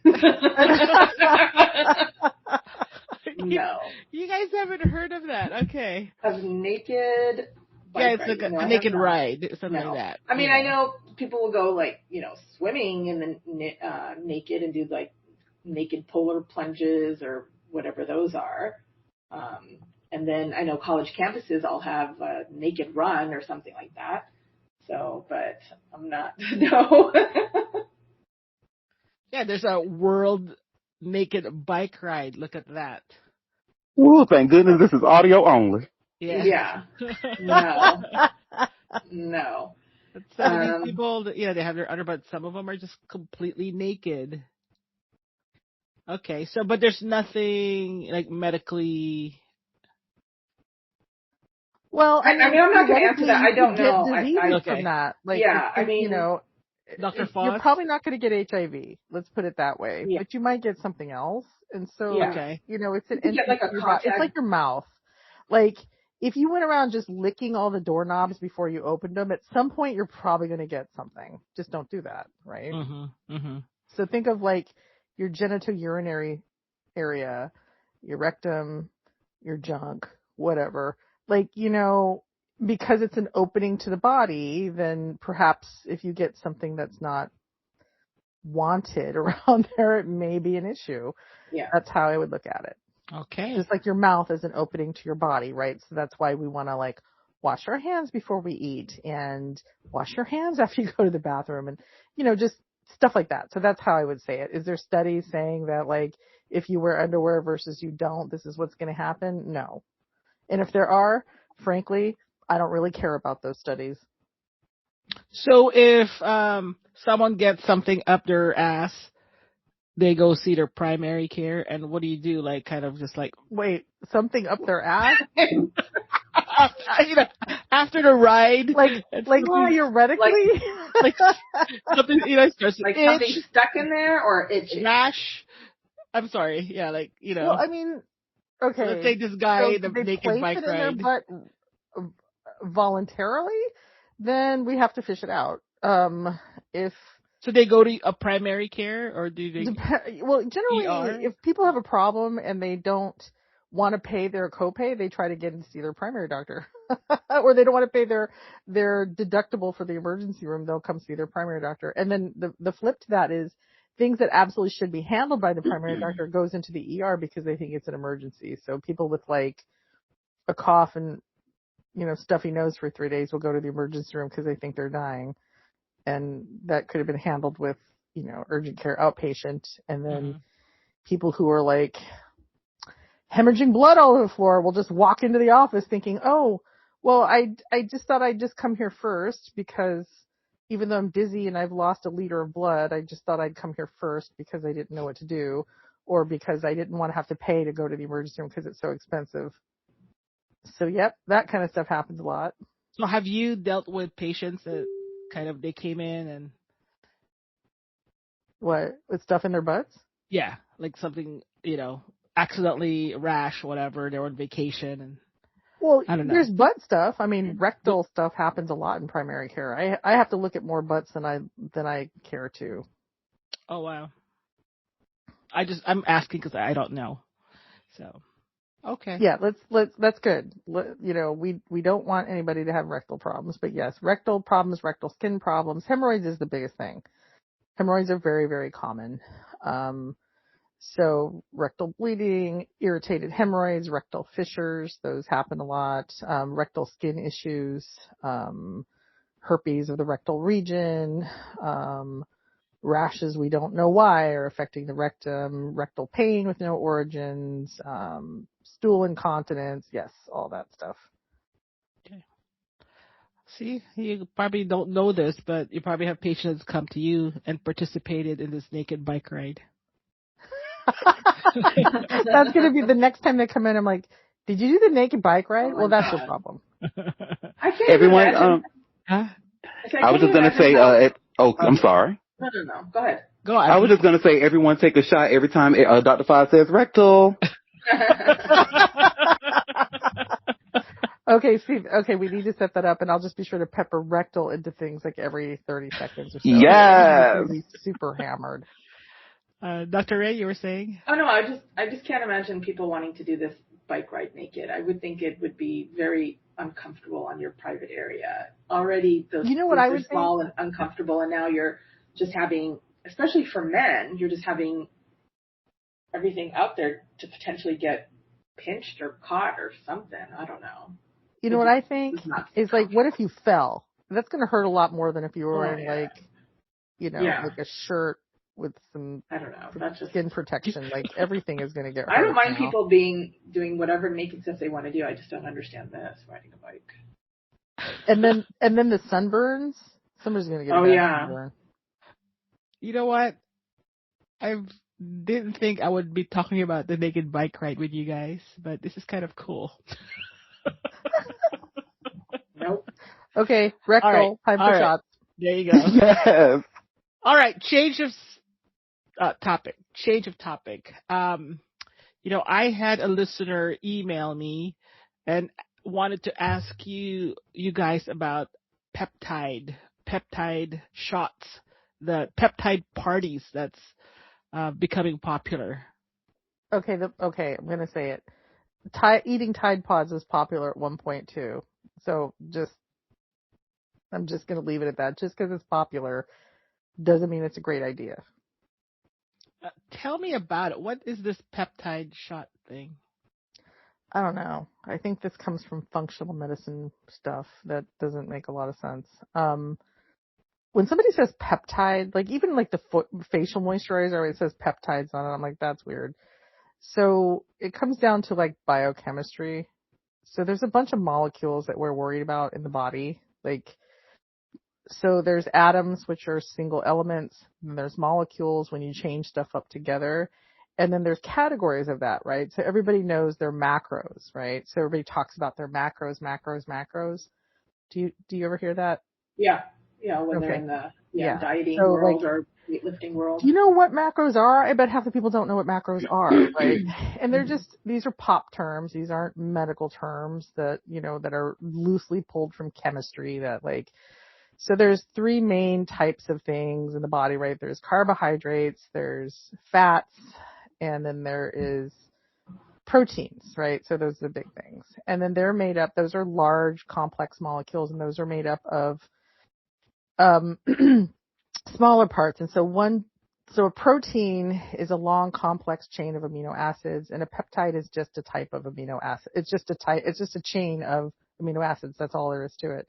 No. You guys haven't heard of that. Okay. Of naked Yeah, it's like a naked ride, something like that. I mean, I know people will go like, swimming in the naked and do like naked polar plunges or whatever those are. And then I know college campuses all have a naked run or something like that. So, but I'm not, no. Yeah, there's a world naked bike ride. Look at that. Well, thank goodness this is audio only. Yeah. No. No. Some of these people, they have their under, but some of them are just completely naked. Okay, so, but there's nothing like medically. Well, I'm not going to answer that. I don't know. From that. Like, yeah, Dr. Foss? You're probably not going to get HIV. Let's put it that way. Yeah. But you might get something else. And so, it's an entry like it's like your mouth. Like, if you went around just licking all the doorknobs before you opened them, at some point you're probably going to get something. Just don't do that, right? Mm-hmm. Mm-hmm. So think of like your genitourinary area, your rectum, your junk, whatever. Like, because it's an opening to the body, then perhaps if you get something that's not wanted around there, it may be an issue. Yeah. That's how I would look at it. Okay. Just like your mouth is an opening to your body, right? So that's why we want to like wash our hands before we eat and wash your hands after you go to the bathroom and, just stuff like that. So that's how I would say it. Is there studies saying that like if you wear underwear versus you don't, this is what's going to happen? No. And if there are, frankly, I don't really care about those studies. So if someone gets something up their ass, they go see their primary care, and what do you do? Like, kind of just like... Wait, something up their ass? After the ride. Like theoretically? Like something, starts like itch, something stuck in there or itch. Rash. I'm sorry. Yeah, like, Well, I mean, okay. Let's say this guy, the naked bike ride. If they place it in their butt voluntarily, then we have to fish it out. So they go to a primary care, or do they? Well, generally, if people have a problem and they don't want to pay their copay, they try to get in to see their primary doctor. Or they don't want to pay their deductible for the emergency room, they'll come see their primary doctor. And then the flip to that is things that absolutely should be handled by the primary doctor goes into the ER because they think it's an emergency. So people with like a cough and, stuffy nose for 3 days will go to the emergency room because they think they're dying. And that could have been handled with, urgent care outpatient. And then people who are like hemorrhaging blood all over the floor will just walk into the office thinking, oh, well, I just thought I'd just come here first because even though I'm dizzy and I've lost a liter of blood, I just thought I'd come here first because I didn't know what to do or because I didn't want to have to pay to go to the emergency room because it's so expensive. So, yep, that kind of stuff happens a lot. So have you dealt with patients that kind of, they came in and... What, with stuff in their butts? Yeah, like something, accidentally rash, whatever, they're on vacation and... Well, I don't know. There's butt stuff. I mean, rectal stuff happens a lot in primary care. I have to look at more butts than I care to. Oh, wow. I'm asking because I don't know. So, okay. Yeah, that's good. We don't want anybody to have rectal problems, but yes, rectal problems, rectal skin problems, hemorrhoids is the biggest thing. Hemorrhoids are very, very common. So rectal bleeding, irritated hemorrhoids, rectal fissures, those happen a lot. Rectal skin issues, herpes of the rectal region, rashes we don't know why are affecting the rectum, rectal pain with no origins, stool incontinence, yes, all that stuff. Okay. See, you probably don't know this, but you probably have patients come to you and participated in this naked bike ride. That's going to be the next time they come in. I'm like, did you do the naked bike ride? Well, that's your problem. I can't Everyone, imagine. I was just going to say, I'm sorry. No. Go ahead. Go on. I was just going to say, everyone take a shot every time Dr. Foz says rectal. Okay, Steve. Okay, we need to set that up, and I'll just be sure to pepper rectal into things like every 30 seconds or so. Yes. It's going to be super hammered. Dr. Ray, you were saying? Oh no, I just can't imagine people wanting to do this bike ride naked. I would think it would be very uncomfortable on your private area. Already those things are small and uncomfortable, and now you're just having, especially for men, you're just having everything out there to potentially get pinched or caught or something. I don't know. You know what I think is like, what if you fell? That's going to hurt a lot more than if you were wearing like a shirt with some, I don't know, that's just skin protection. Like everything is going to get hurt. I don't mind people doing whatever naked stuff they want to do. I just don't understand this, riding a bike. And then the sunburns. Somebody's going to get a sunburn. You know what? I didn't think I would be talking about the naked bike ride with you guys, but this is kind of cool. Nope. Okay, rectal, time for shots. There you go. Yes. All right, change of topic. I had a listener email me and wanted to ask you guys about peptide shots, the peptide parties that's becoming popular. Okay, I'm going to say it. Eating Tide Pods was popular at one point too. So I'm just going to leave it at that. Just because it's popular doesn't mean it's a great idea. Tell me about it. What is this peptide shot thing? I don't know. I think this comes from functional medicine stuff that doesn't make a lot of sense. When somebody says peptide, like even like the facial moisturizer, it says peptides on it. I'm like, that's weird. So it comes down to like biochemistry. So there's a bunch of molecules that we're worried about in the body. So there's atoms, which are single elements, and there's molecules when you change stuff up together. And then there's categories of that, right? So everybody knows their macros, right? So everybody talks about their macros. Do you ever hear that? Yeah. Yeah, when they're in the dieting world or weightlifting world. Do you know what macros are? I bet half the people don't know what macros are, right? And these are pop terms. These aren't medical terms that are loosely pulled from chemistry so there's three main types of things in the body, right? There's carbohydrates, there's fats, and then there is proteins, right? So those are the big things. And then those are large, complex molecules, and those are made up of smaller parts. And so one So a protein is a long, complex chain of amino acids, and a peptide is just a type of amino acid. It's just a chain of amino acids. That's all there is to it.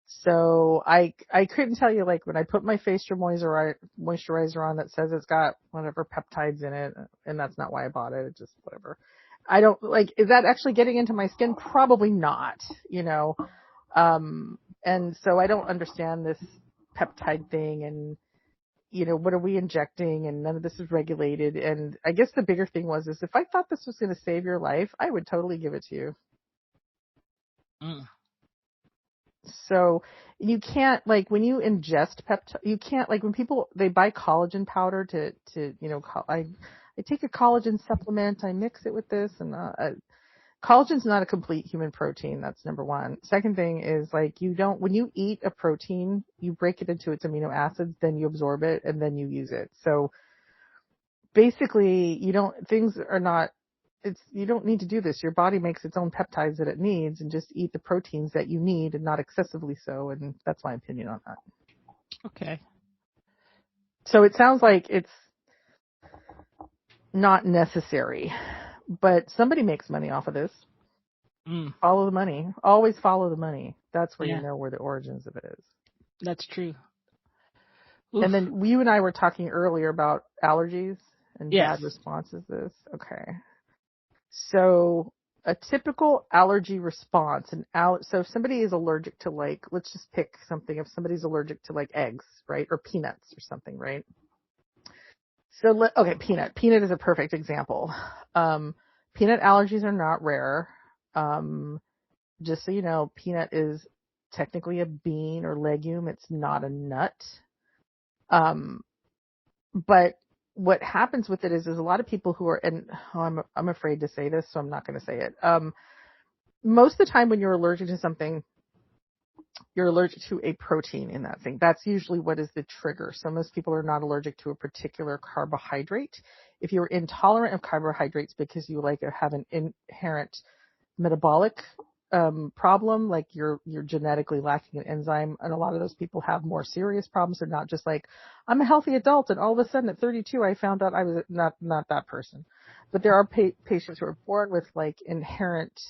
So I couldn't tell you, like, when I put my facial moisturizer on that says it's got whatever peptides in it, and that's not why I bought it. It's just whatever. I don't, like, is that actually getting into my skin? Probably not, and so I don't understand this peptide thing, and, what are we injecting, and none of this is regulated. And I guess the bigger thing is if I thought this was going to save your life, I would totally give it to you. Mm. So you can't, like, when you ingest you can't, like, when people, they buy collagen powder I take a collagen supplement, I mix it with this, and collagen's not a complete human protein. That's number one. Second thing is, like, when you eat a protein, you break it into its amino acids, then you absorb it, and then you use it. So basically, you don't need to do this. Your body makes its own peptides that it needs, and just eat the proteins that you need, and not excessively so. And that's my opinion on that. Okay. So it sounds like it's not necessary, but somebody makes money off of this. Follow the money. Always follow the money. That's where you know where the origins of it is. That's true. Oof. And then you and I were talking earlier about allergies and bad responses to this. Okay. So a typical allergy response, so if somebody is allergic to, like, let's just pick something. If somebody's allergic to, like, eggs, right, or peanuts or something, right? So, peanut is a perfect example. Peanut allergies are not rare. Just so you know, peanut is technically a bean or legume. It's not a nut. But what happens with it is a lot of people who are, and I'm afraid to say this, so I'm not going to say it. Most of the time when you're allergic to something, you're allergic to a protein in that thing. That's usually what is the trigger. So most people are not allergic to a particular carbohydrate. If you're intolerant of carbohydrates because you have an inherent metabolic problem, like you're genetically lacking an enzyme, and a lot of those people have more serious problems. They're not just like, I'm a healthy adult and all of a sudden at 32 I found out I was not that person. But there are patients who are born with, like, inherent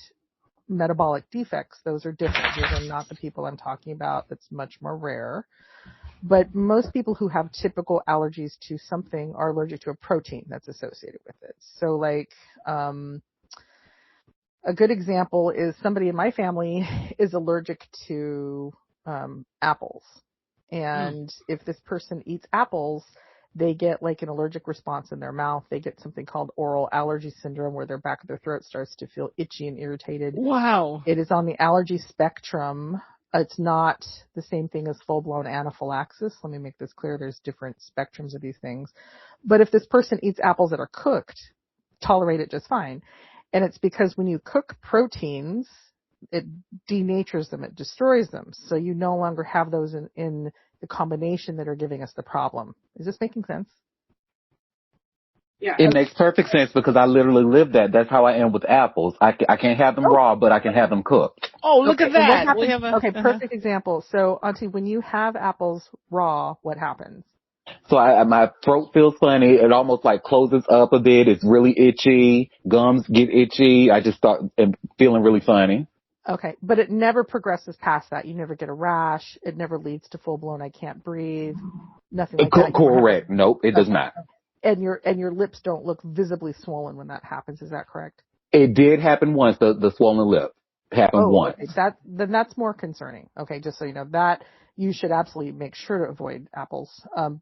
metabolic defects. Those are different. Those are not the people I'm talking about. That's much more rare. But most people who have typical allergies to something are allergic to a protein that's associated with it. So, like, a good example is somebody in my family is allergic to apples. And if this person eats apples, they get, like, an allergic response in their mouth. They get something called oral allergy syndrome, where their back of their throat starts to feel itchy and irritated. Wow. It is on the allergy spectrum. It's not the same thing as full-blown anaphylaxis. Let me make this clear. There's different spectrums of these things. But if this person eats apples that are cooked, tolerate it just fine. And it's because when you cook proteins, it denatures them, it destroys them. So you no longer have those in the combination that are giving us the problem. Is this making sense? Yeah. It makes perfect sense because I literally live that. That's how I am with apples. I can't have them raw, but I can have them cooked. Oh, look at that. Perfect example. So, Auntie, when you have apples raw, what happens? So my throat feels funny. It almost like closes up a bit. It's really itchy. Gums get itchy. I just start feeling really funny. Okay, but it never progresses past that. You never get a rash. It never leads to full blown I can't breathe. Nothing like that. Correct. Nope, it does not. And your lips don't look visibly swollen when that happens. Is that correct? It did happen once. The swollen lip happened once. Okay. Then that's more concerning. Okay, just so you know, that you should absolutely make sure to avoid apples.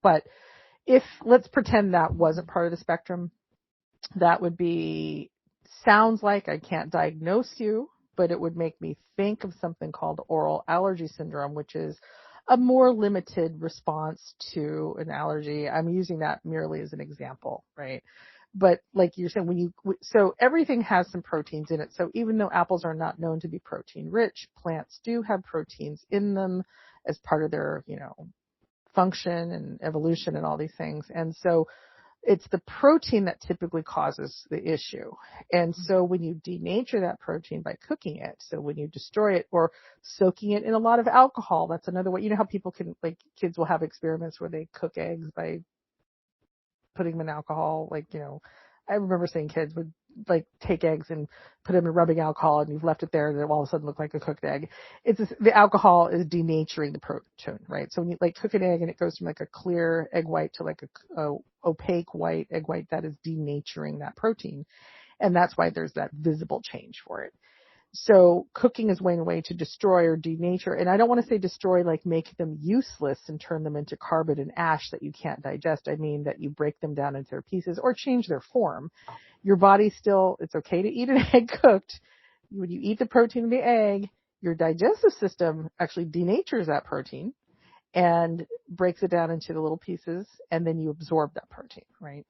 But let's pretend that wasn't part of the spectrum, that would sounds like, I can't diagnose you, but it would make me think of something called oral allergy syndrome, which is a more limited response to an allergy. I'm using that merely as an example, right? But like you're saying, so everything has some proteins in it. So even though apples are not known to be protein rich, plants do have proteins in them as part of their, function and evolution and all these things. And so it's the protein that typically causes the issue. And so when you denature that protein by cooking it, so when you destroy it or soaking it in a lot of alcohol, that's another way. You know how people kids will have experiments where they cook eggs by putting them in alcohol. Like, I remember seeing kids would like take eggs and put them in rubbing alcohol, and you've left it there and it all of a sudden look like a cooked egg. The alcohol is denaturing the protein, right? So when you like cook an egg and it goes from like a clear egg white to like a opaque white egg white, that is denaturing that protein. And that's why there's that visible change for it. So cooking is one way to destroy or denature. And I don't want to say destroy like make them useless and turn them into carbon and ash that you can't digest. I mean that you break them down into their pieces or change their form. Your body still, it's okay to eat an egg cooked. When you eat the protein of the egg, your digestive system actually denatures that protein and breaks it down into the little pieces, and then you absorb that protein, right?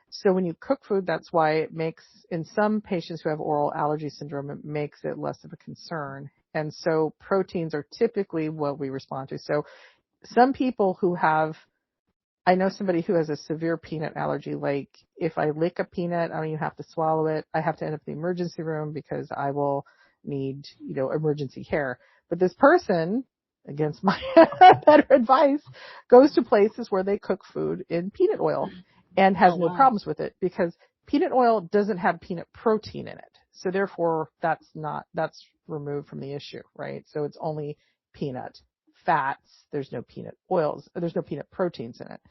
So when you cook food, that's why it makes, in some patients who have oral allergy syndrome, it makes it less of a concern. And so proteins are typically what we respond to. So some people who have, I know somebody who has a severe peanut allergy, like if I lick a peanut, I don't even have to swallow it. I have to end up in the emergency room because I will need, emergency care. But this person, against my better advice, goes to places where they cook food in peanut oil and has no problems with it because peanut oil doesn't have peanut protein in it. So therefore that's removed from the issue, right? So it's only peanut fats. There's no peanut oils. There's no peanut proteins in it.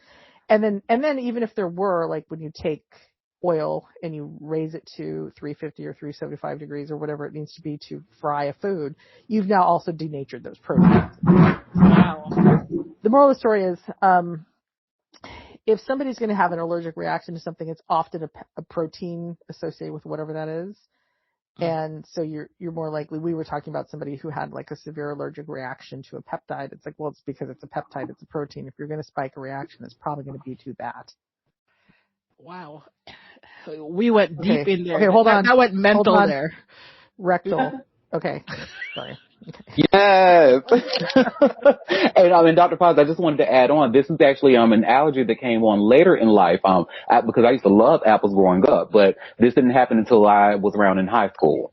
And then even if there were, like when you take oil and you raise it to 350 or 375 degrees or whatever it needs to be to fry a food, you've now also denatured those proteins. Wow. The moral of the story is, if somebody's going to have an allergic reaction to something, it's often a protein associated with whatever that is. And so you're more likely, we were talking about somebody who had like a severe allergic reaction to a peptide. It's like, well, it's because it's a peptide, it's a protein. If you're going to spike a reaction, it's probably going to be to that. Wow. We went deep in there. Okay, hold on. That went mental there. Rectal. Okay. Sorry. Okay. Yes. And Dr. Paz, I just wanted to add on, this is actually an allergy that came on later in life, because I used to love apples growing up, but this didn't happen until I was around in high school.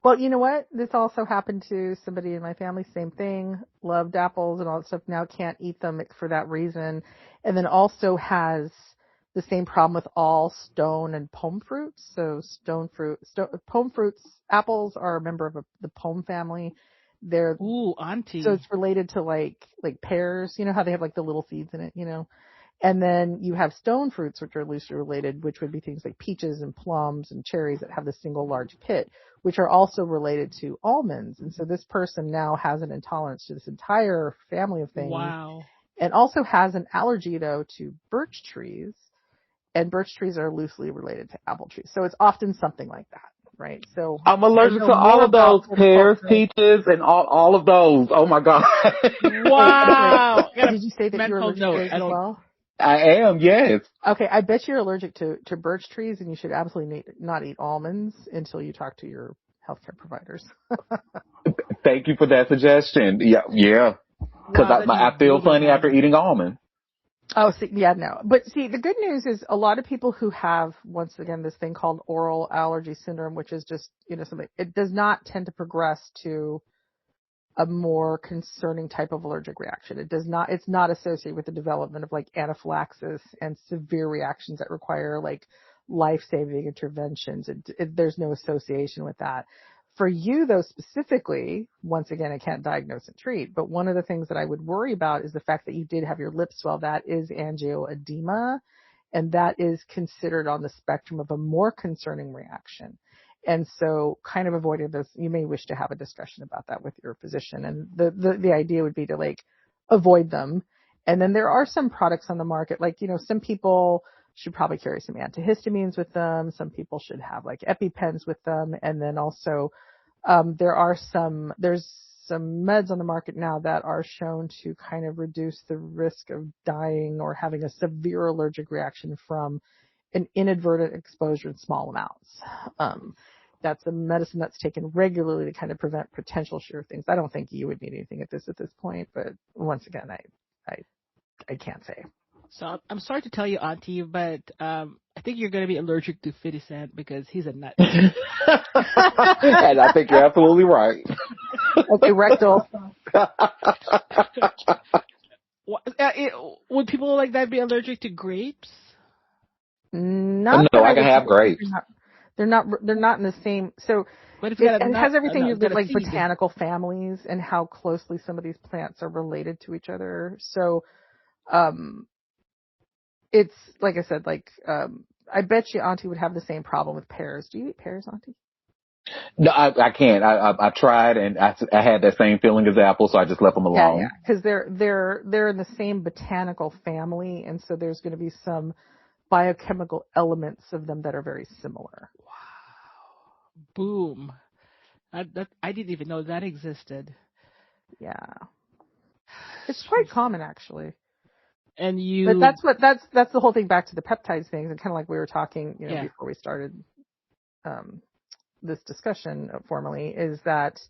Well, you know what? This also happened to somebody in my family, same thing, loved apples and all that stuff, now can't eat them for that reason, and then also has the same problem with all stone and pome fruits. So pome fruits, apples are a member of the pome family. They're, ooh, auntie. So it's related to like pears, how they have like the little seeds in it, And then you have stone fruits, which are loosely related, which would be things like peaches and plums and cherries that have the single large pit, which are also related to almonds. And so this person now has an intolerance to this entire family of things. Wow. And also has an allergy, though, to birch trees. And birch trees are loosely related to apple trees. So it's often something like that, right? So I'm allergic to all of those, pears, peaches, and all of those. Oh my God. Wow. Did you say that you're allergic to those as well? I am, yes. Okay, I bet you're allergic to birch trees, and you should absolutely not eat almonds until you talk to your healthcare providers. Thank you for that suggestion. Yeah. Because I feel funny after eating almonds. Oh, see, yeah, no. But see, the good news is a lot of people who have, once again, this thing called oral allergy syndrome, which is just, something, it does not tend to progress to a more concerning type of allergic reaction. It's not associated with the development of like anaphylaxis and severe reactions that require like life-saving interventions. There's no association with that. For you, though, specifically, once again, I can't diagnose and treat, but one of the things that I would worry about is the fact that you did have your lips swell. That is angioedema, and that is considered on the spectrum of a more concerning reaction. And so kind of avoiding those, you may wish to have a discussion about that with your physician. And the idea would be to like avoid them. And then there are some products on the market, like, some people should probably carry some antihistamines with them. Some people should have like EpiPens with them. And then also, there's some meds on the market now that are shown to kind of reduce the risk of dying or having a severe allergic reaction from an inadvertent exposure in small amounts. That's a medicine that's taken regularly to kind of prevent potential sure things. I don't think you would need anything at this point, but once again, I can't say. So I'm sorry to tell you, Auntie, but I think you're going to be allergic to 50 Cent because he's a nut. And I think you're absolutely right. Okay, rectal. Would people like that be allergic to grapes? Not no, that I I can would have say grapes. they're not in the same. So But if you got a it nut, has everything to do with got a like seed. botanical families and how closely some of these plants are related to each other. So, it's like I said, I bet you Auntie would have the same problem with pears. Do you eat pears, Auntie? No, I can't. I tried, and I had that same feeling as apple, so I just left them alone. Yeah, because they're in the same botanical family, and so there's going to be some biochemical elements of them that are very similar. Wow. Boom. I didn't even know that existed. Yeah, it's quite common actually. And But that's the whole thing. Back to the peptides things, and kind of like we were talking, before we started this discussion formally, is that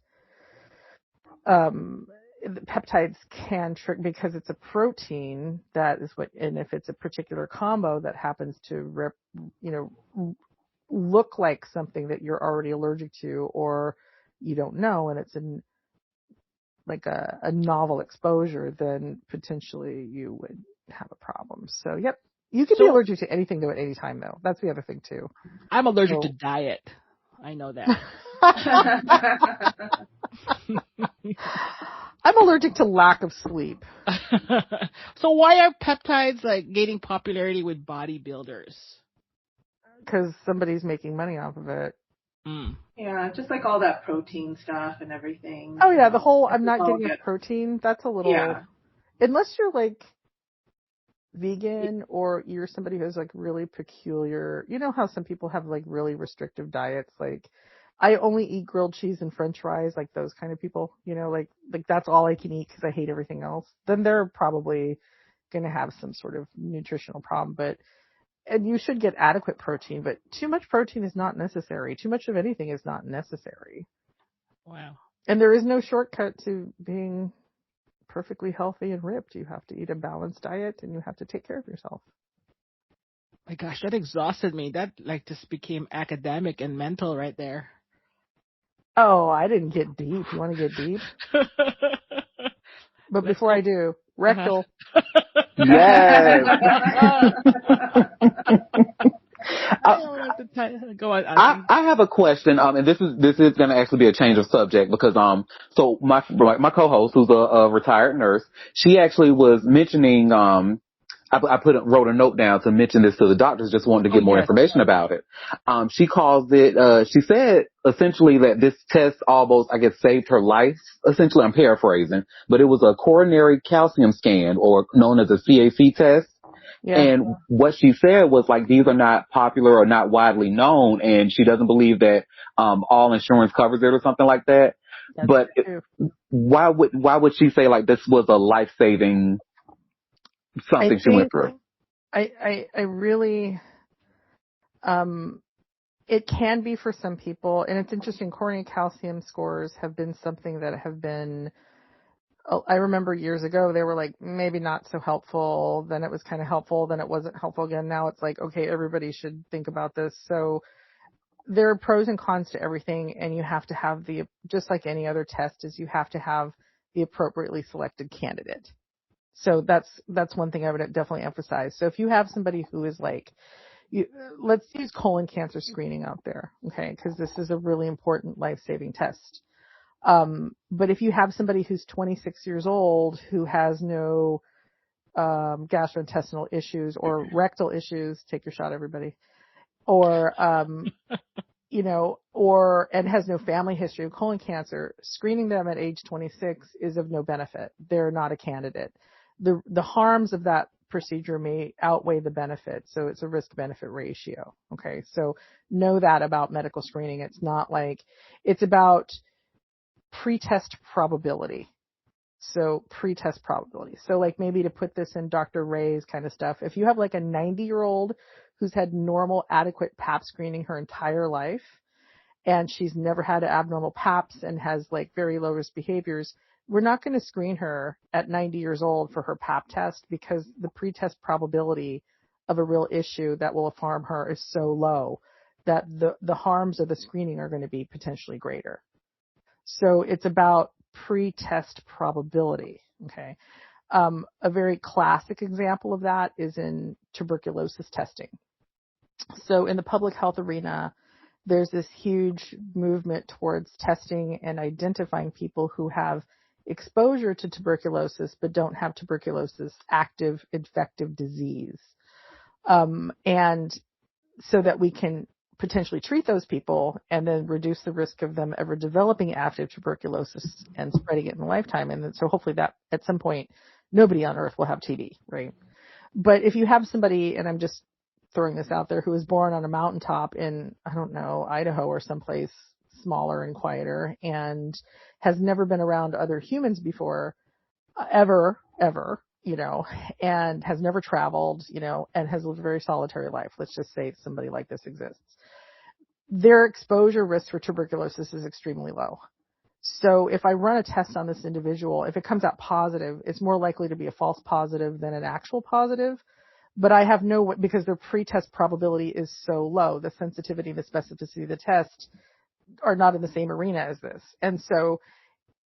the peptides can trick because it's a protein that is and if it's a particular combo that happens to look like something that you're already allergic to or you don't know, and it's a novel exposure, then potentially you would have a problem. So, yep. You can be allergic to anything though at any time though. That's the other thing too. I'm allergic to diet. I know that. I'm allergic to lack of sleep. So why are peptides gaining popularity with bodybuilders? Because somebody's making money off of it. Mm. Yeah, just like all that protein stuff and everything. Oh yeah, the whole I'm not getting enough protein. That's a little. Yeah. Unless you're vegan or you're somebody who's really peculiar. You know how some people have really restrictive diets, I only eat grilled cheese and french fries, those kind of people, that's all I can eat because I hate everything else. Then they're probably going to have some sort of nutritional problem, and you should get adequate protein, but too much protein is not necessary. Too much of anything is not necessary. Wow. And there is no shortcut to being perfectly healthy and ripped. You have to eat a balanced diet and you have to take care of yourself. My gosh, that exhausted me. That just became academic and mental right there. Oh, I didn't get deep. You want to get deep? But before I do, rectal. Yes. Go on. I have a question, and this is going to actually be a change of subject because so my co-host, who's a retired nurse, she actually was mentioning wrote a note down to mention this to the doctors, just wanted to get more information about it. She calls it, she said essentially that this test almost, I guess, saved her life. Essentially, I'm paraphrasing, but it was a coronary calcium scan, or known as a CAC test. Yeah. And what she said was these are not popular or not widely known, and she doesn't believe that all insurance covers it or something like that. That's but why would she say this was a life-saving something she went through? I really, it can be for some people, and it's interesting. Coronary calcium scores have been something that have been, I remember years ago, they were maybe not so helpful. Then it was kind of helpful. Then it wasn't helpful again. Now it's okay, everybody should think about this. So there are pros and cons to everything. And you have to have just like any other test, is you have to have the appropriately selected candidate. So that's one thing I would definitely emphasize. So if you have somebody who is let's use colon cancer screening out there. Okay. Cause this is a really important life-saving test. But if you have somebody who's 26 years old who has no gastrointestinal issues or rectal issues, take your shot, everybody, or and has no family history of colon cancer, screening them at age 26 is of no benefit. They're not a candidate. The harms of that procedure may outweigh the benefits, so it's a risk-benefit ratio. Okay, so know that about medical screening. It's not it's about pre-test probability. So pre-test probability. So maybe to put this in Dr. Ray's kind of stuff, if you have a 90-year-old who's had normal, adequate Pap screening her entire life, and she's never had abnormal Paps and has very low risk behaviors, we're not going to screen her at 90 years old for her Pap test, because the pre-test probability of a real issue that will harm her is so low that the harms of the screening are going to be potentially greater. So it's about pre-test probability. Okay. A very classic example of that is in tuberculosis testing. So in the public health arena, there's this huge movement towards testing and identifying people who have exposure to tuberculosis but don't have tuberculosis active infective disease. And so that we can potentially treat those people and then reduce the risk of them ever developing active tuberculosis and spreading it in a lifetime. And so hopefully that at some point, nobody on earth will have TB, right? But if you have somebody, and I'm just throwing this out there, who was born on a mountaintop in, I don't know, Idaho or someplace smaller and quieter and has never been around other humans before, ever, and has never traveled, and has lived a very solitary life. Let's just say somebody like this exists. Their exposure risk for tuberculosis is extremely low. So if I run a test on this individual, if it comes out positive, it's more likely to be a false positive than an actual positive. But I have because their pre-test probability is so low, the sensitivity and the specificity of the test are not in the same arena as this. And so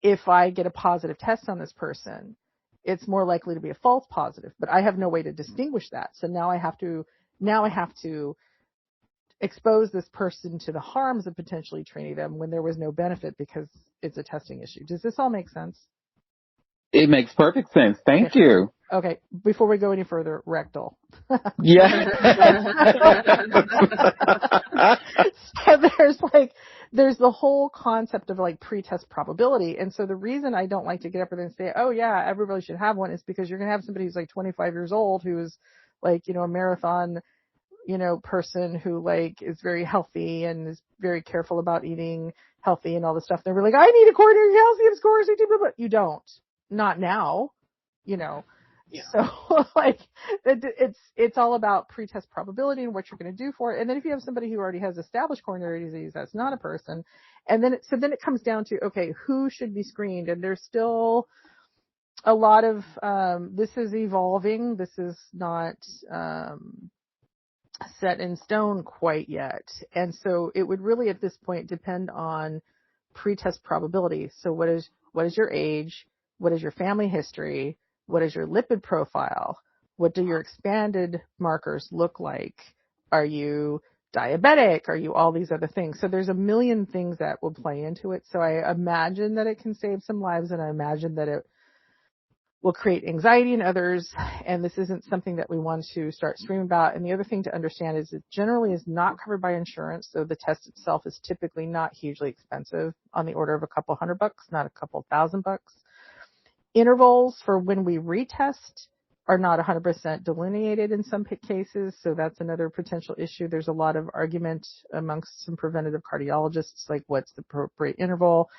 if I get a positive test on this person, it's more likely to be a false positive, but I have no way to distinguish that. So now I have to expose this person to the harms of potentially treating them when there was no benefit because it's a testing issue. Does this all make sense? It makes perfect sense. Thank you. Okay. Before we go any further, rectal. Yeah. So there's the whole concept of pre-test probability. And so the reason I don't like to get up there and say, oh yeah, everybody should have one is because you're going to have somebody who's 25 years old who's a marathon, person who is very healthy and is very careful about eating healthy and all this stuff. They're like, I need a coronary calcium score, but you don't. Not now, Yeah. So it's all about pretest probability and what you're going to do for it. And then if you have somebody who already has established coronary disease, that's not a person. And then it comes down to, okay, who should be screened? And there's still a lot of, this is evolving. This is not, set in stone quite yet. And so it would really at this point depend on pretest probability. So what is your age? What is your family history? What is your lipid profile? What do your expanded markers look like? Are you diabetic? Are you all these other things? So there's a million things that will play into it. So I imagine that it can save some lives, and I imagine that it will create anxiety in others. And this isn't something that we want to start screaming about. And the other thing to understand is it generally is not covered by insurance. So the test itself is typically not hugely expensive, on the order of a couple $100, not a couple $1,000. Intervals for when we retest are not 100% delineated in some cases, so that's another potential issue. There's a lot of argument amongst some preventative cardiologists, like what's the appropriate interval.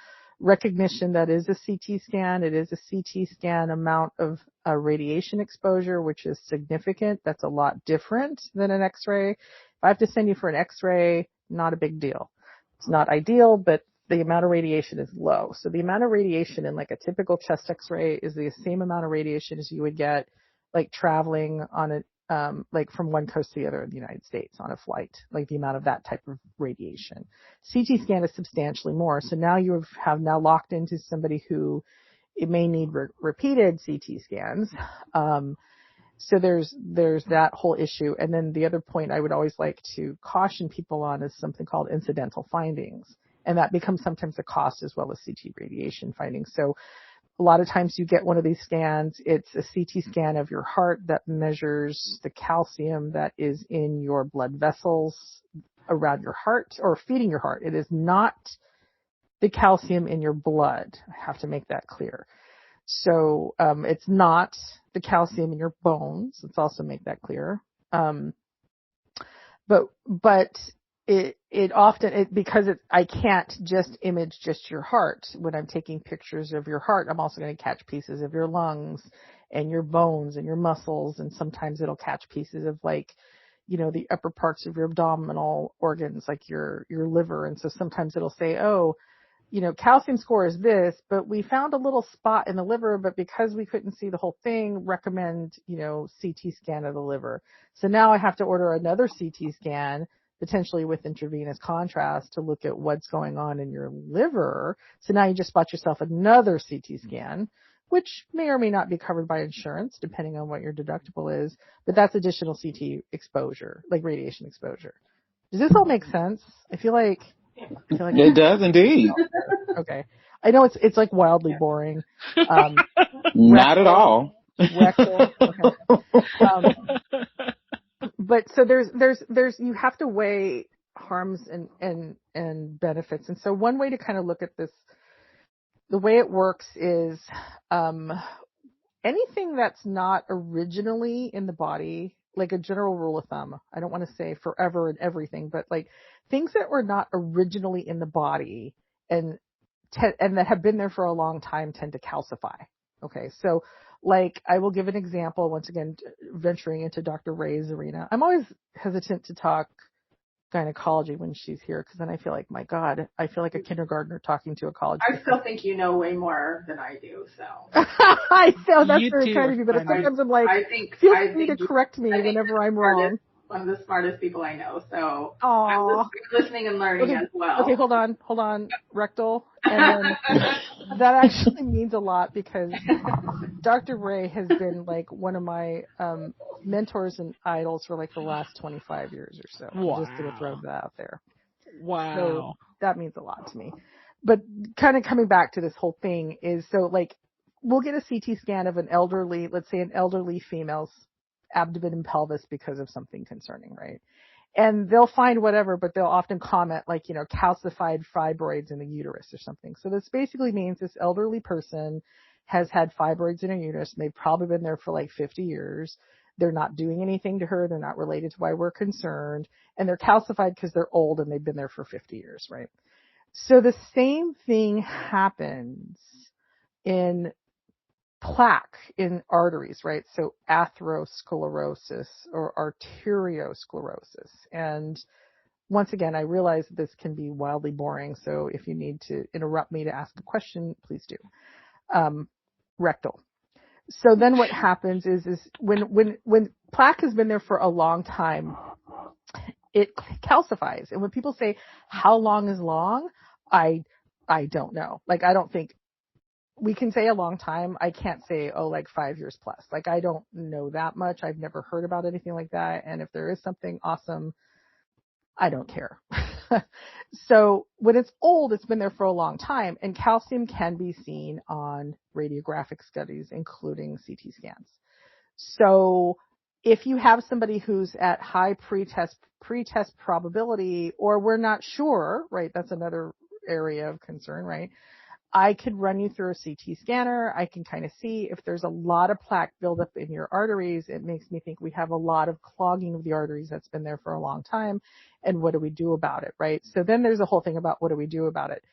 Recognition that is a CT scan. It is a CT scan amount of radiation exposure, which is significant. That's a lot different than an X-ray. If I have to send you for an X-ray, not a big deal. It's not ideal, but the amount of radiation is low. So the amount of radiation in a typical chest X-ray is the same amount of radiation as you would get traveling on from one coast to the other in the United States on a flight, the amount of that type of radiation. CT scan is substantially more. So now you have now locked into somebody who it may need repeated CT scans. So there's that whole issue. And then the other point I would always like to caution people on is something called incidental findings. And that becomes sometimes a cost as well as CT radiation findings. So a lot of times you get one of these scans, it's a CT scan of your heart that measures the calcium that is in your blood vessels around your heart or feeding your heart. It is not the calcium in your blood. I have to make that clear. So it's not the calcium in your bones. Let's also make that clear. But it often, because I can't just image just your heart. When I'm taking pictures of your heart, I'm also going to catch pieces of your lungs and your bones and your muscles. And sometimes it'll catch pieces of the upper parts of your abdominal organs, like your liver. And so sometimes it'll say, oh, calcium score is this, but we found a little spot in the liver, but because we couldn't see the whole thing, recommend, CT scan of the liver. So now I have to order another CT scan, potentially with intravenous contrast, to look at what's going on in your liver. So now you just bought yourself another CT scan, which may or may not be covered by insurance, depending on what your deductible is. But that's additional CT exposure, like radiation exposure. Does this all make sense? I feel like it does indeed. Okay. I know it's like wildly boring. Not at all. Rectal. Okay. But so there's you have to weigh harms and benefits. And so one way to kind of look at this, the way it works is anything that's not originally in the body, like a general rule of thumb. I don't want to say forever and everything, but like things that were not originally in the body and that have been there for a long time tend to calcify. Okay, so like I will give an example, once again, venturing into Dr. Ray's arena. I'm always hesitant to talk gynecology when she's here, because then I feel like, my God, I feel like a kindergartner talking to a college I still think you know way more than I do, so. I know that's very kind of you, but sometimes I'm like, feel free to correct me whenever I'm wrong. One of the smartest people I know, so I'm listening and learning as well. Okay, hold on, rectal. And then that actually means a lot, because Dr. Ray has been like one of my mentors and idols for like the last 25 years or so. Wow. I'm just going to throw that out there. Wow. So that means a lot to me. But kind of coming back to this whole thing is, so like we'll get a CT scan of an elderly, let's say an elderly female's abdomen and pelvis because of something concerning, right? And they'll find whatever, but they'll often comment like, calcified fibroids in the uterus or something. So this basically means this elderly person has had fibroids in her uterus, and they've probably been there for like 50 years. They're not doing anything to her. They're not related to why we're concerned. And they're calcified because they're old and they've been there for 50 years, right? So the same thing happens in plaque in arteries, right? So atherosclerosis or arteriosclerosis. And once again, I realize this can be wildly boring, so if you need to interrupt me to ask a question, please do. Rectal. So then what happens is when plaque has been there for a long time, it calcifies. And when people say, how long is long? I don't know. Like, I don't think we can say a long time. I can't say, like 5 years plus. Like, I don't know that much. I've never heard about anything like that. And if there is something awesome, I don't care. So when it's old, it's been there for a long time, and calcium can be seen on radiographic studies, including CT scans. So if you have somebody who's at high pretest probability, or we're not sure, right? That's another area of concern, right? I could run you through a CT scanner. I can kind of see if there's a lot of plaque buildup in your arteries. It makes me think we have a lot of clogging of the arteries that's been there for a long time. And what do we do about it, right? So then there's a whole thing about what do we do about it.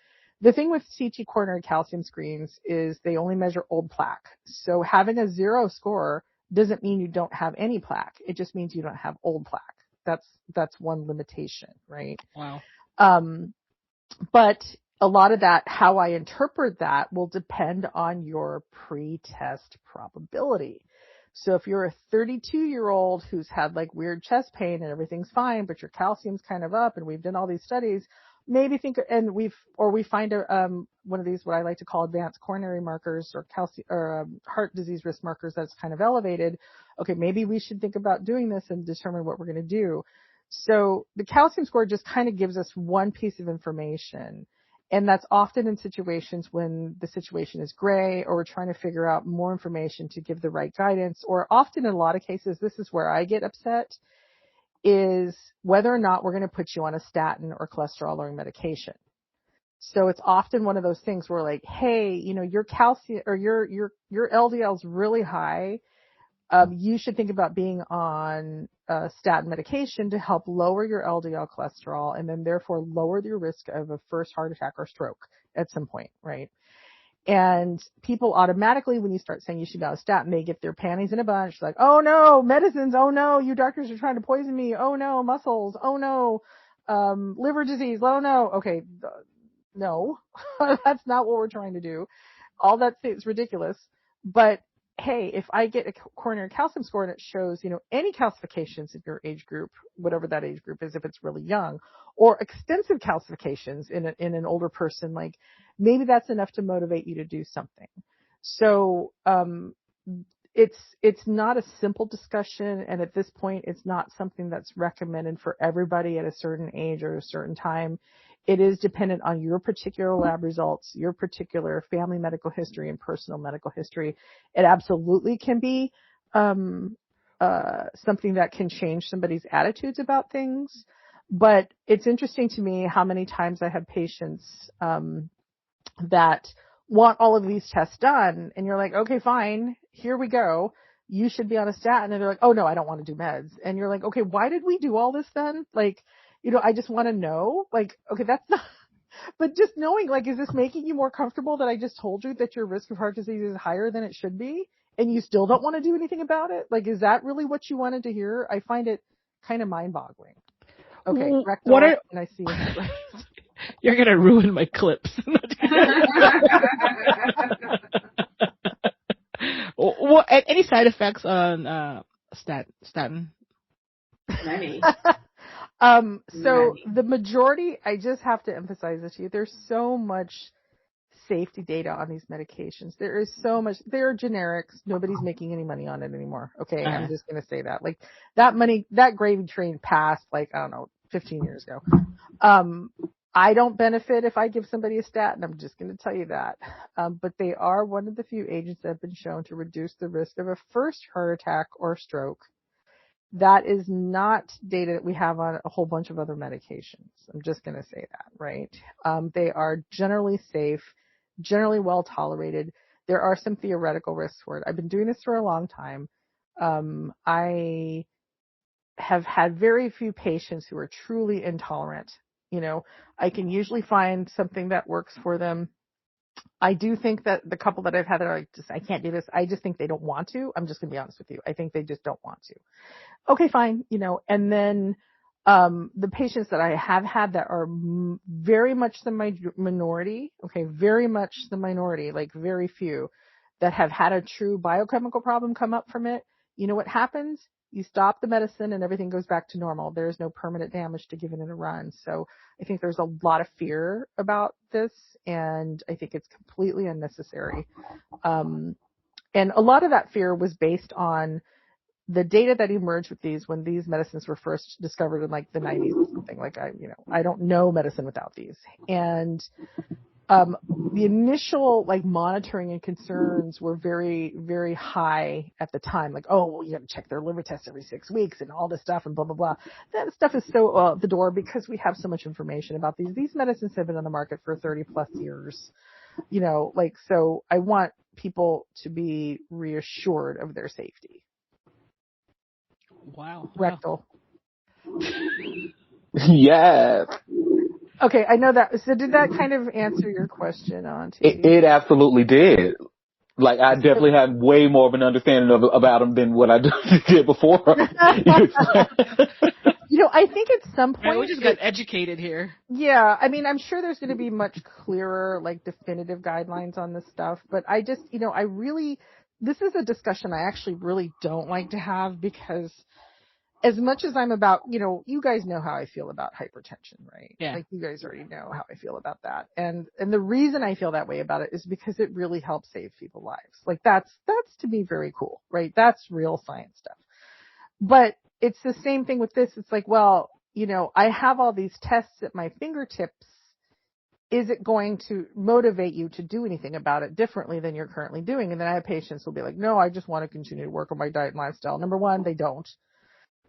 The thing with CT coronary calcium screens is they only measure old plaque. So having a 0 score doesn't mean you don't have any plaque. It just means you don't have old plaque. That's one limitation, right? Wow. But a lot of that, how I interpret that, will depend on your pre-test probability. So if you're a 32-year-old who's had like weird chest pain and everything's fine, but your calcium's kind of up, and we've done all these studies, maybe think, and we find one of these, what I like to call advanced coronary markers or heart disease risk markers that's kind of elevated. Okay, maybe we should think about doing this and determine what we're going to do. So the calcium score just kind of gives us one piece of information. And that's often in situations when the situation is gray, or we're trying to figure out more information to give the right guidance. Or often in a lot of cases, this is where I get upset, is whether or not we're going to put you on a statin or cholesterol lowering medication. So it's often one of those things where like, hey, your calcium or your LDL is really high. You should think about being on statin medication to help lower your LDL cholesterol, and then therefore lower your risk of a first heart attack or stroke at some point, right? And people automatically, when you start saying you should go on a statin, they get their panties in a bunch, like, oh no, medicines, oh no, you doctors are trying to poison me, oh no, muscles, oh no, liver disease, oh no. Okay, no, that's not what we're trying to do. All that is ridiculous. But hey, if I get a coronary calcium score and it shows, any calcifications in your age group, whatever that age group is, if it's really young, or extensive calcifications in an older person, like maybe that's enough to motivate you to do something. So, it's not a simple discussion, and at this point, it's not something that's recommended for everybody at a certain age or a certain time. It is dependent on your particular lab results, your particular family medical history and personal medical history. It absolutely can be something that can change somebody's attitudes about things. But it's interesting to me how many times I have patients that want all of these tests done, and you're like, okay, fine, here we go. You should be on a statin. And they're like, oh no, I don't want to do meds. And you're like, okay, why did we do all this then? Like, I just want to know, like, okay, that's not, but just knowing, like, is this making you more comfortable that I just told you that your risk of heart disease is higher than it should be? And you still don't want to do anything about it? Like, is that really what you wanted to hear? I find it kind of mind boggling. Okay, rectal, and I see your hand raised. You're going to ruin my clips. Any side effects on statin? Many. So the majority, I just have to emphasize this to you, there's so much safety data on these medications. There is so much, they're generics. Nobody's making any money on it anymore. Okay. I'm just going to say that. Like, that money, that gravy train passed, like, I don't know, 15 years ago. I don't benefit if I give somebody a statin. I'm just going to tell you that. But they are one of the few agents that have been shown to reduce the risk of a first heart attack or stroke. That is not data that we have on a whole bunch of other medications. I'm just going to say that, right? They are generally safe, generally well tolerated. There are some theoretical risks for it. I've been doing this for a long time. I have had very few patients who are truly intolerant. I can usually find something that works for them. I do think that the couple that I've had that are like, I can't do this. I just think they don't want to. I'm just going to be honest with you. I think they just don't want to. Okay, fine. And then, the patients that I have had that are very much the minority, okay, very much the minority, like very few that have had a true biochemical problem come up from it. You know what happens? You stop the medicine and everything goes back to normal. There's no permanent damage to giving it a run. So I think there's a lot of fear about this, and I think it's completely unnecessary. And a lot of that fear was based on the data that emerged with these when these medicines were first discovered in like the 90s or something. Like, I don't know medicine without these. And the initial like monitoring and concerns were very, very high at the time. Like, oh, well, you got to check their liver test every 6 weeks and all this stuff and blah, blah, blah. That stuff is so out the door because we have so much information about these. These medicines have been on the market for 30 plus years. So I want people to be reassured of their safety. Wow. Rectal. Yes. Okay, I know that. So did that kind of answer your question, Auntie? It absolutely did. Like, I definitely had way more of an understanding about them than what I did before. I think at some point... we just got educated here. Yeah, I mean, I'm sure there's going to be much clearer, like, definitive guidelines on this stuff. But I just, this is a discussion I actually really don't like to have because... as much as I'm about, you guys know how I feel about hypertension, right? Yeah. Like, you guys already know how I feel about that. And the reason I feel that way about it is because it really helps save people's lives. Like, that's to me very cool, right? That's real science stuff. But it's the same thing with this. It's like, well, I have all these tests at my fingertips. Is it going to motivate you to do anything about it differently than you're currently doing? And then I have patients who'll be like, no, I just want to continue to work on my diet and lifestyle. Number one, they don't.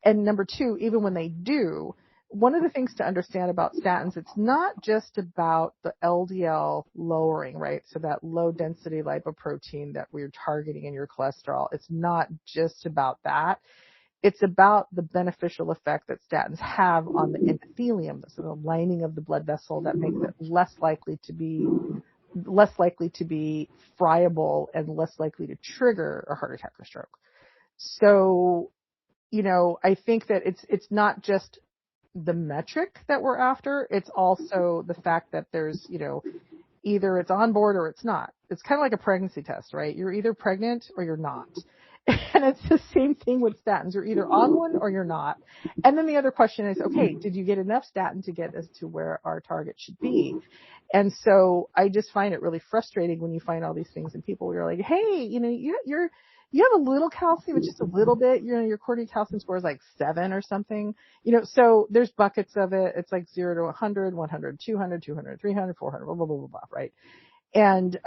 And number two, even when they do, one of the things to understand about statins, it's not just about the LDL lowering, right? So that low density lipoprotein that we're targeting in your cholesterol. It's not just about that. It's about the beneficial effect that statins have on the endothelium, so the lining of the blood vessel that makes it less likely to be friable and less likely to trigger a heart attack or stroke. So, I think that it's not just the metric that we're after. It's also the fact that there's, either it's on board or it's not. It's kind of like a pregnancy test, right? You're either pregnant or you're not. And it's the same thing with statins. You're either on one or you're not. And then the other question is, okay, did you get enough statin to get us to where our target should be? And so I just find it really frustrating when you find all these things in people. You're like, hey, you have a little calcium, it's just a little bit, your quarterly calcium score is like 7 or something, so there's buckets of it. It's like 0 to 100, 100, 200, 200, 300, 400, blah, blah, blah, blah, blah, right? And,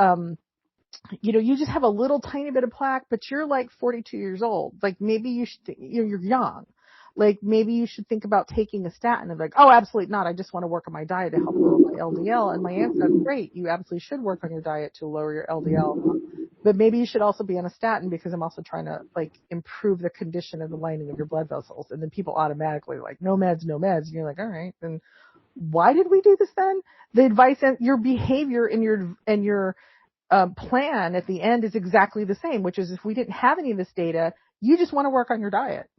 you just have a little tiny bit of plaque, but you're like 42 years old. Like maybe you should, you're young. Like maybe you should think about taking a statin. And like, oh, absolutely not. I just want to work on my diet to help lower my LDL. And my answer, that's great. You absolutely should work on your diet to lower your LDL. But maybe you should also be on a statin because I'm also trying to like improve the condition of the lining of your blood vessels. And then people automatically like, no meds, no meds. And you're like, all right, then why did we do this then? The advice and your behavior and your plan at the end is exactly the same, which is if we didn't have any of this data, you just want to work on your diet.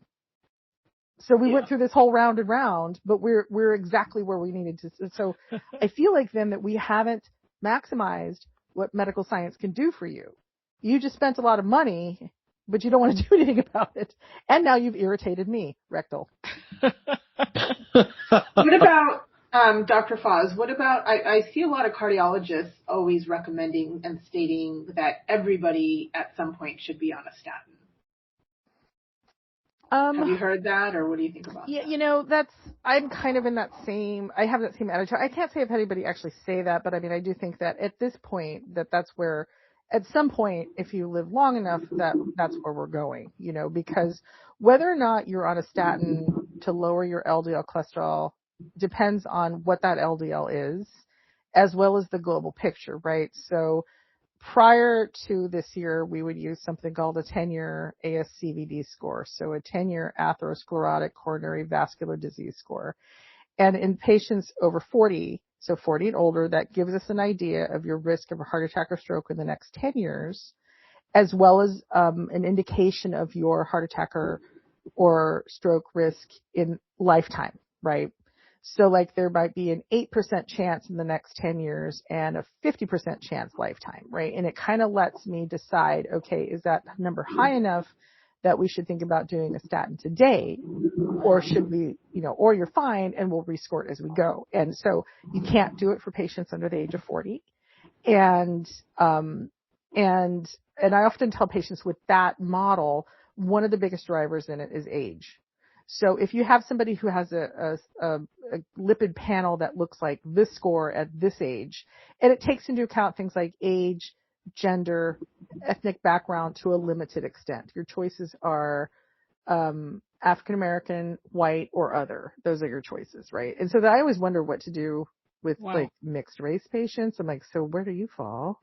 So we went through this whole round and round, but we're exactly where we needed to. So I feel like then that we haven't maximized what medical science can do for you. You just spent a lot of money, but you don't want to do anything about it. And now you've irritated me, rectal. What about Dr. Foz, what about, I see a lot of cardiologists always recommending and stating that everybody at some point should be on a statin. Have you heard that, or what do you think about that? I'm kind of in that same, I have that same attitude. I can't say if anybody actually say that, but I mean, I do think that at this point, that's where, at some point, if you live long enough, that's where we're going, because whether or not you're on a statin to lower your LDL cholesterol depends on what that LDL is, as well as the global picture, right? So prior to this year, we would use something called a 10-year ASCVD score, so a 10-year atherosclerotic coronary vascular disease score. And in patients over 40, so 40 and older, that gives us an idea of your risk of a heart attack or stroke in the next 10 years, as well as an indication of your heart attack or stroke risk in lifetime, right? So like there might be an 8% chance in the next 10 years and a 50% chance lifetime, right? And it kind of lets me decide, okay, is that number high enough that we should think about doing a statin today, or should we, or you're fine and we'll rescore it as we go. And so you can't do it for patients under the age of 40. And I often tell patients with that model, one of the biggest drivers in it is age. So if you have somebody who has a lipid panel that looks like this score at this age, and it takes into account things like age, gender, ethnic background to a limited extent. Your choices are African American, white, or other. Those are your choices, right? And so I always wonder what to do with like mixed race patients. I'm like, so where do you fall?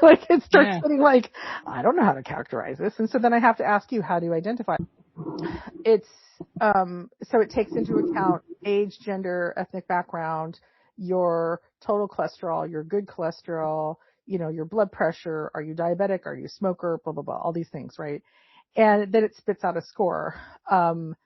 Like it starts getting like, I don't know how to characterize this. And so then I have to ask you, how do you identify? It's so it takes into account age, gender, ethnic background, your total cholesterol, your good cholesterol, your blood pressure, are you diabetic, are you a smoker, blah, blah, blah, all these things, right? And then it spits out a score. And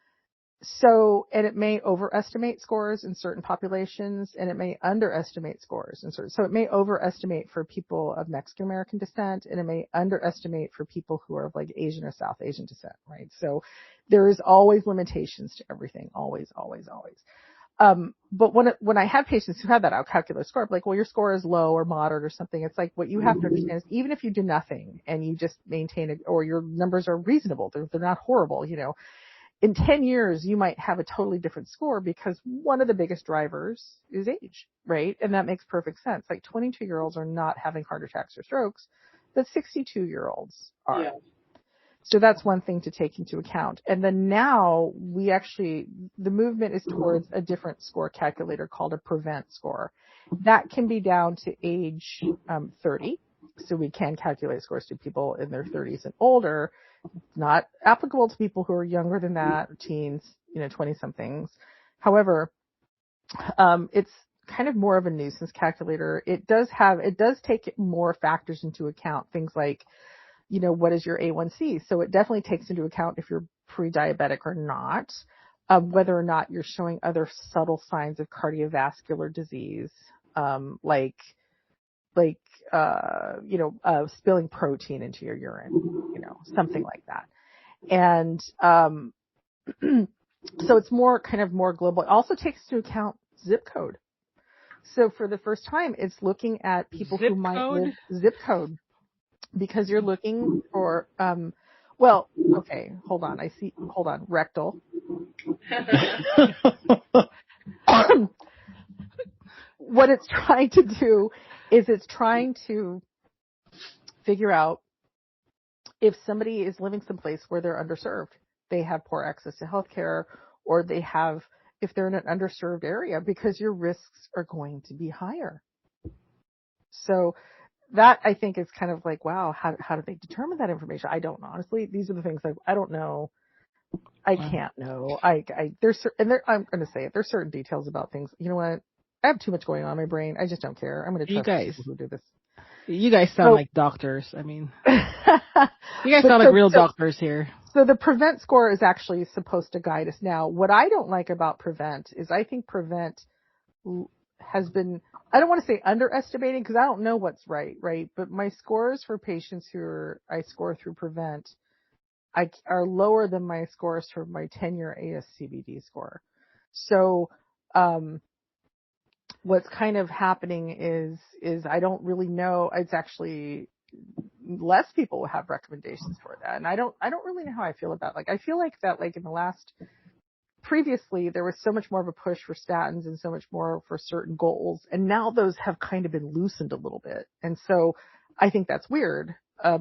it may overestimate scores in certain populations, and it may underestimate scores in certain. So it may overestimate for people of Mexican American descent, and it may underestimate for people who are of like Asian or South Asian descent, right? So there is always limitations to everything, always, always, always. But when I have patients who have that, I'll calculate a score. I'm like, well, your score is low or moderate or something. It's like what you have to understand is even if you do nothing and you just maintain it, or your numbers are reasonable, they're not horrible, in 10 years, you might have a totally different score because one of the biggest drivers is age, right? And that makes perfect sense. Like 22-year-olds are not having heart attacks or strokes, but 62-year-olds are. Yeah. So that's one thing to take into account. And then now the movement is towards a different score calculator called a PREVENT score. That can be down to age 30. So we can calculate scores to people in their 30s and older, not applicable to people who are younger than that, teens, 20-somethings. However, it's kind of more of a nuisance calculator. It does take more factors into account, things like, what is your A1C? So it definitely takes into account if you're pre-diabetic or not, whether or not you're showing other subtle signs of cardiovascular disease, spilling protein into your urine, something like that. And, so it's more global. It also takes into account zip code. So for the first time, it's looking at people who might live zip code, because you're looking for, well, okay, hold on, rectal. What it's trying to do is it's trying to figure out if somebody is living someplace where they're underserved, they have poor access to healthcare, or if they're in an underserved area, because your risks are going to be higher. So that, I think, is kind of like, wow, how do they determine that information? I don't know. Honestly, these are the things I don't know. I can't know. I'm going to say it. There's certain details about things. You know what? I have too much going on in my brain. I just don't care. I'm going to trust people who do this. You guys sound like doctors. I mean, you guys sound like real doctors here. So the PREVENT score is actually supposed to guide us. Now, what I don't like about PREVENT is I think PREVENT has been, I don't want to say underestimating, because I don't know what's right? But my scores for patients I score through PREVENT are lower than my scores for my 10-year ASCVD score. So, what's kind of happening is I don't really know. It's actually less people have recommendations for that. And I don't really know how I feel about it. I feel like that, in the previously there was so much more of a push for statins and so much more for certain goals. And now those have kind of been loosened a little bit. And so I think that's weird,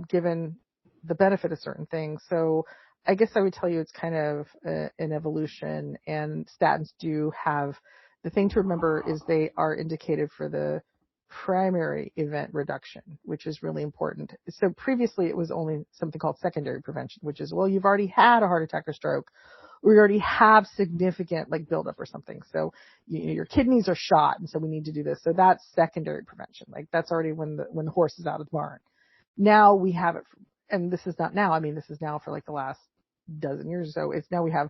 given the benefit of certain things. So I guess I would tell you it's kind of an evolution, and statins do have, the thing to remember is they are indicated for the primary event reduction, which is really important. So previously it was only something called secondary prevention, which is, well, you've already had a heart attack or stroke, or you already have significant buildup or something. So your kidneys are shot, and so we need to do this. So that's secondary prevention. That's already when the horse is out of the barn. Now we have it, and this is not now. I mean, this is now for the last dozen years or so. It's now we have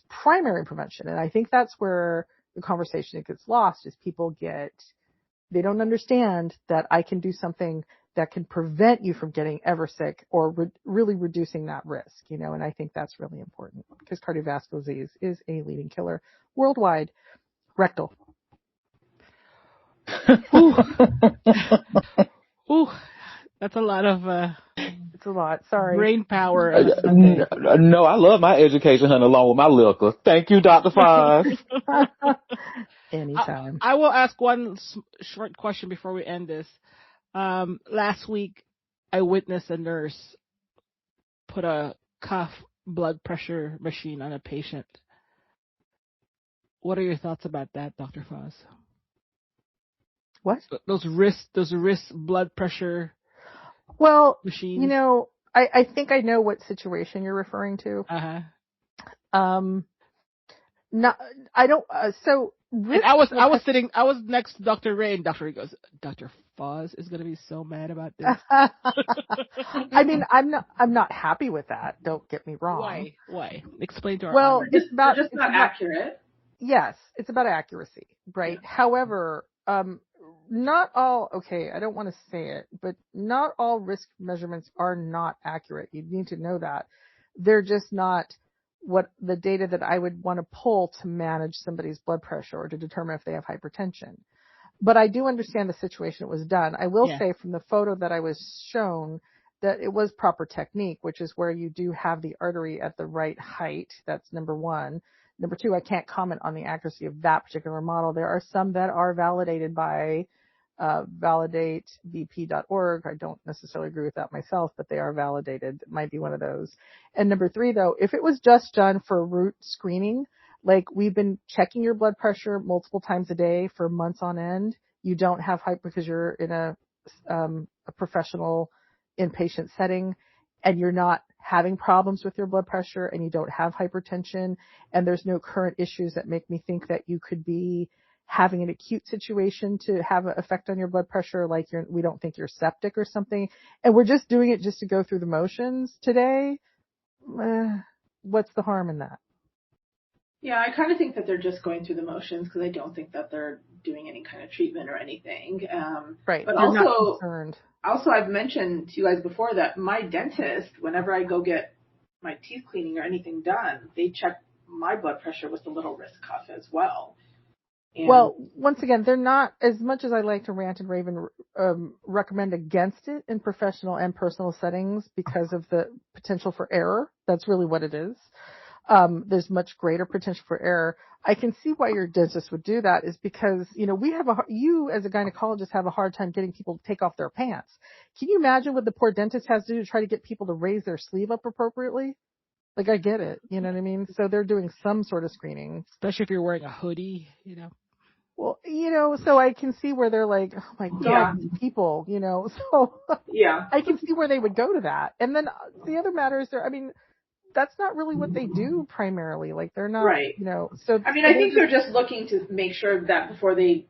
primary prevention, and I think that's where the conversation gets lost. Is they don't understand that I can do something that can prevent you from getting ever sick, or really reducing that risk, and I think that's really important, because cardiovascular disease is a leading killer worldwide. Rectal. Ooh, that's a lot of, it's a lot. Sorry. Brain power. No, I love my education, honey, along with my liquor. Thank you, Dr. Foz. Anytime. I will ask one short question before we end this. Last week, I witnessed a nurse put a cuff blood pressure machine on a patient. What are your thoughts about that, Dr. Foz? What? Those wrist blood pressure machines? I think I know what situation you're referring to. No, I don't. So I was next to Dr. Ray, and Dr. Ray goes, Dr. Foz is going to be so mad about this. I mean, I'm not happy with that. Don't get me wrong. Why? Explain to our audience. It's not accurate. Yes, it's about accuracy, right? Yeah. However, not all, I don't want to say it, but not all risk measurements are not accurate. You need to know that. They're just not what the data that I would want to pull to manage somebody's blood pressure or to determine if they have hypertension. But I do understand the situation it was done. I will say from the photo that I was shown that it was proper technique, which is where you do have the artery at the right height. That's number one. Number two, I can't comment on the accuracy of that particular model. There are some that are validated by validatevp.org. I don't necessarily agree with that myself, but they are validated. It might be one of those. And number three, though, if it was just done for root screening, we've been checking your blood pressure multiple times a day for months on end, you don't have because you're in a professional inpatient setting, and you're not having problems with your blood pressure, and you don't have hypertension, and there's no current issues that make me think that you could be having an acute situation to have an effect on your blood pressure, we don't think you're septic or something, and we're just doing it just to go through the motions today, what's the harm in that? Yeah, I kind of think that they're just going through the motions, because I don't think that they're doing any kind of treatment or anything. Right. But you're not concerned. Also, I've mentioned to you guys before that my dentist, whenever I go get my teeth cleaning or anything done, they check my blood pressure with the little wrist cuff as well. And well, once again, they're not, as much as I like to rant and rave and recommend against it in professional and personal settings because of the potential for error. That's really what it is. There's much greater potential for error. I can see why your dentist would do that is because, you as a gynecologist have a hard time getting people to take off their pants. Can you imagine what the poor dentist has to do to try to get people to raise their sleeve up appropriately? Like, I get it. You know what I mean? So they're doing some sort of screening. Especially if you're wearing a hoodie, Well, so I can see where they're like, oh my God, these people, so yeah, I can see where they would go to that. And then the other matter is that's not really what they do primarily. Like, they're not, right. So I think they're just looking to make sure that before they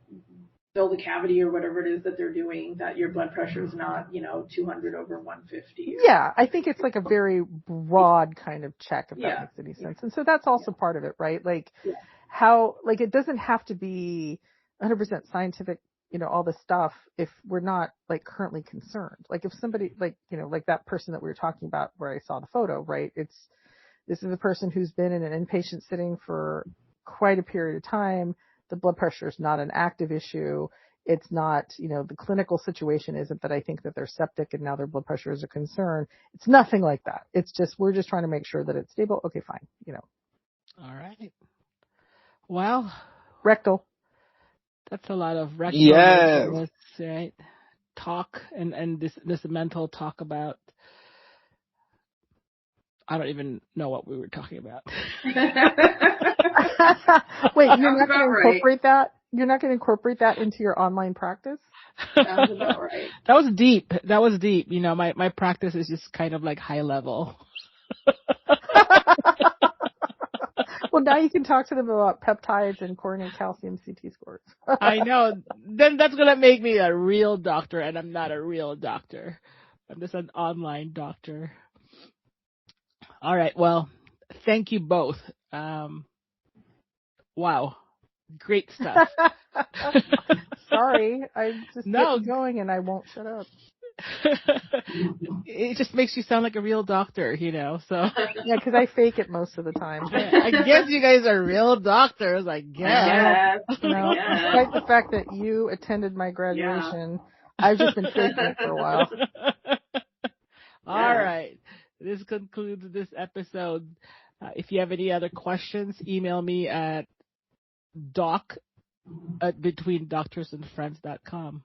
fill the cavity or whatever it is that they're doing, that your blood pressure is not, 200 over 150. Yeah, I think it's like a very broad kind of check, if that makes any sense. And so that's also part of it, right? Like, how, like, it doesn't have to be 100% scientific, all this stuff if we're not, like, currently concerned. Like, if somebody, like, like that person that we were talking about where I saw the photo, right? This is a person who's been in an inpatient sitting for quite a period of time. The blood pressure is not an active issue. It's not, the clinical situation isn't that I think that they're septic and now their blood pressure is a concern. It's nothing like that. It's just, we're just trying to make sure that it's stable. Okay, fine. All right. Well, rectal. That's a lot of rectal. Yes. Right? Talk and this mental talk about. I don't even know what we were talking about. Wait, you're not going to incorporate that? You're not going to incorporate that into your online practice? Sounds about right. That was deep. My practice is just kind of like high level. Well, now you can talk to them about peptides and coronary calcium CT scores. I know. Then that's going to make me a real doctor, and I'm not a real doctor. I'm just an online doctor. All right. Well, thank you both. Wow. Great stuff. Sorry. I'm just getting going and I won't shut up. It just makes you sound like a real doctor, so. Yeah, because I fake it most of the time. I guess you guys are real doctors, I guess. Despite the fact that you attended my graduation, I've just been faking it for a while. All right. This concludes this episode. If you have any other questions, email me at doc@betweendoctorsandfriends.com.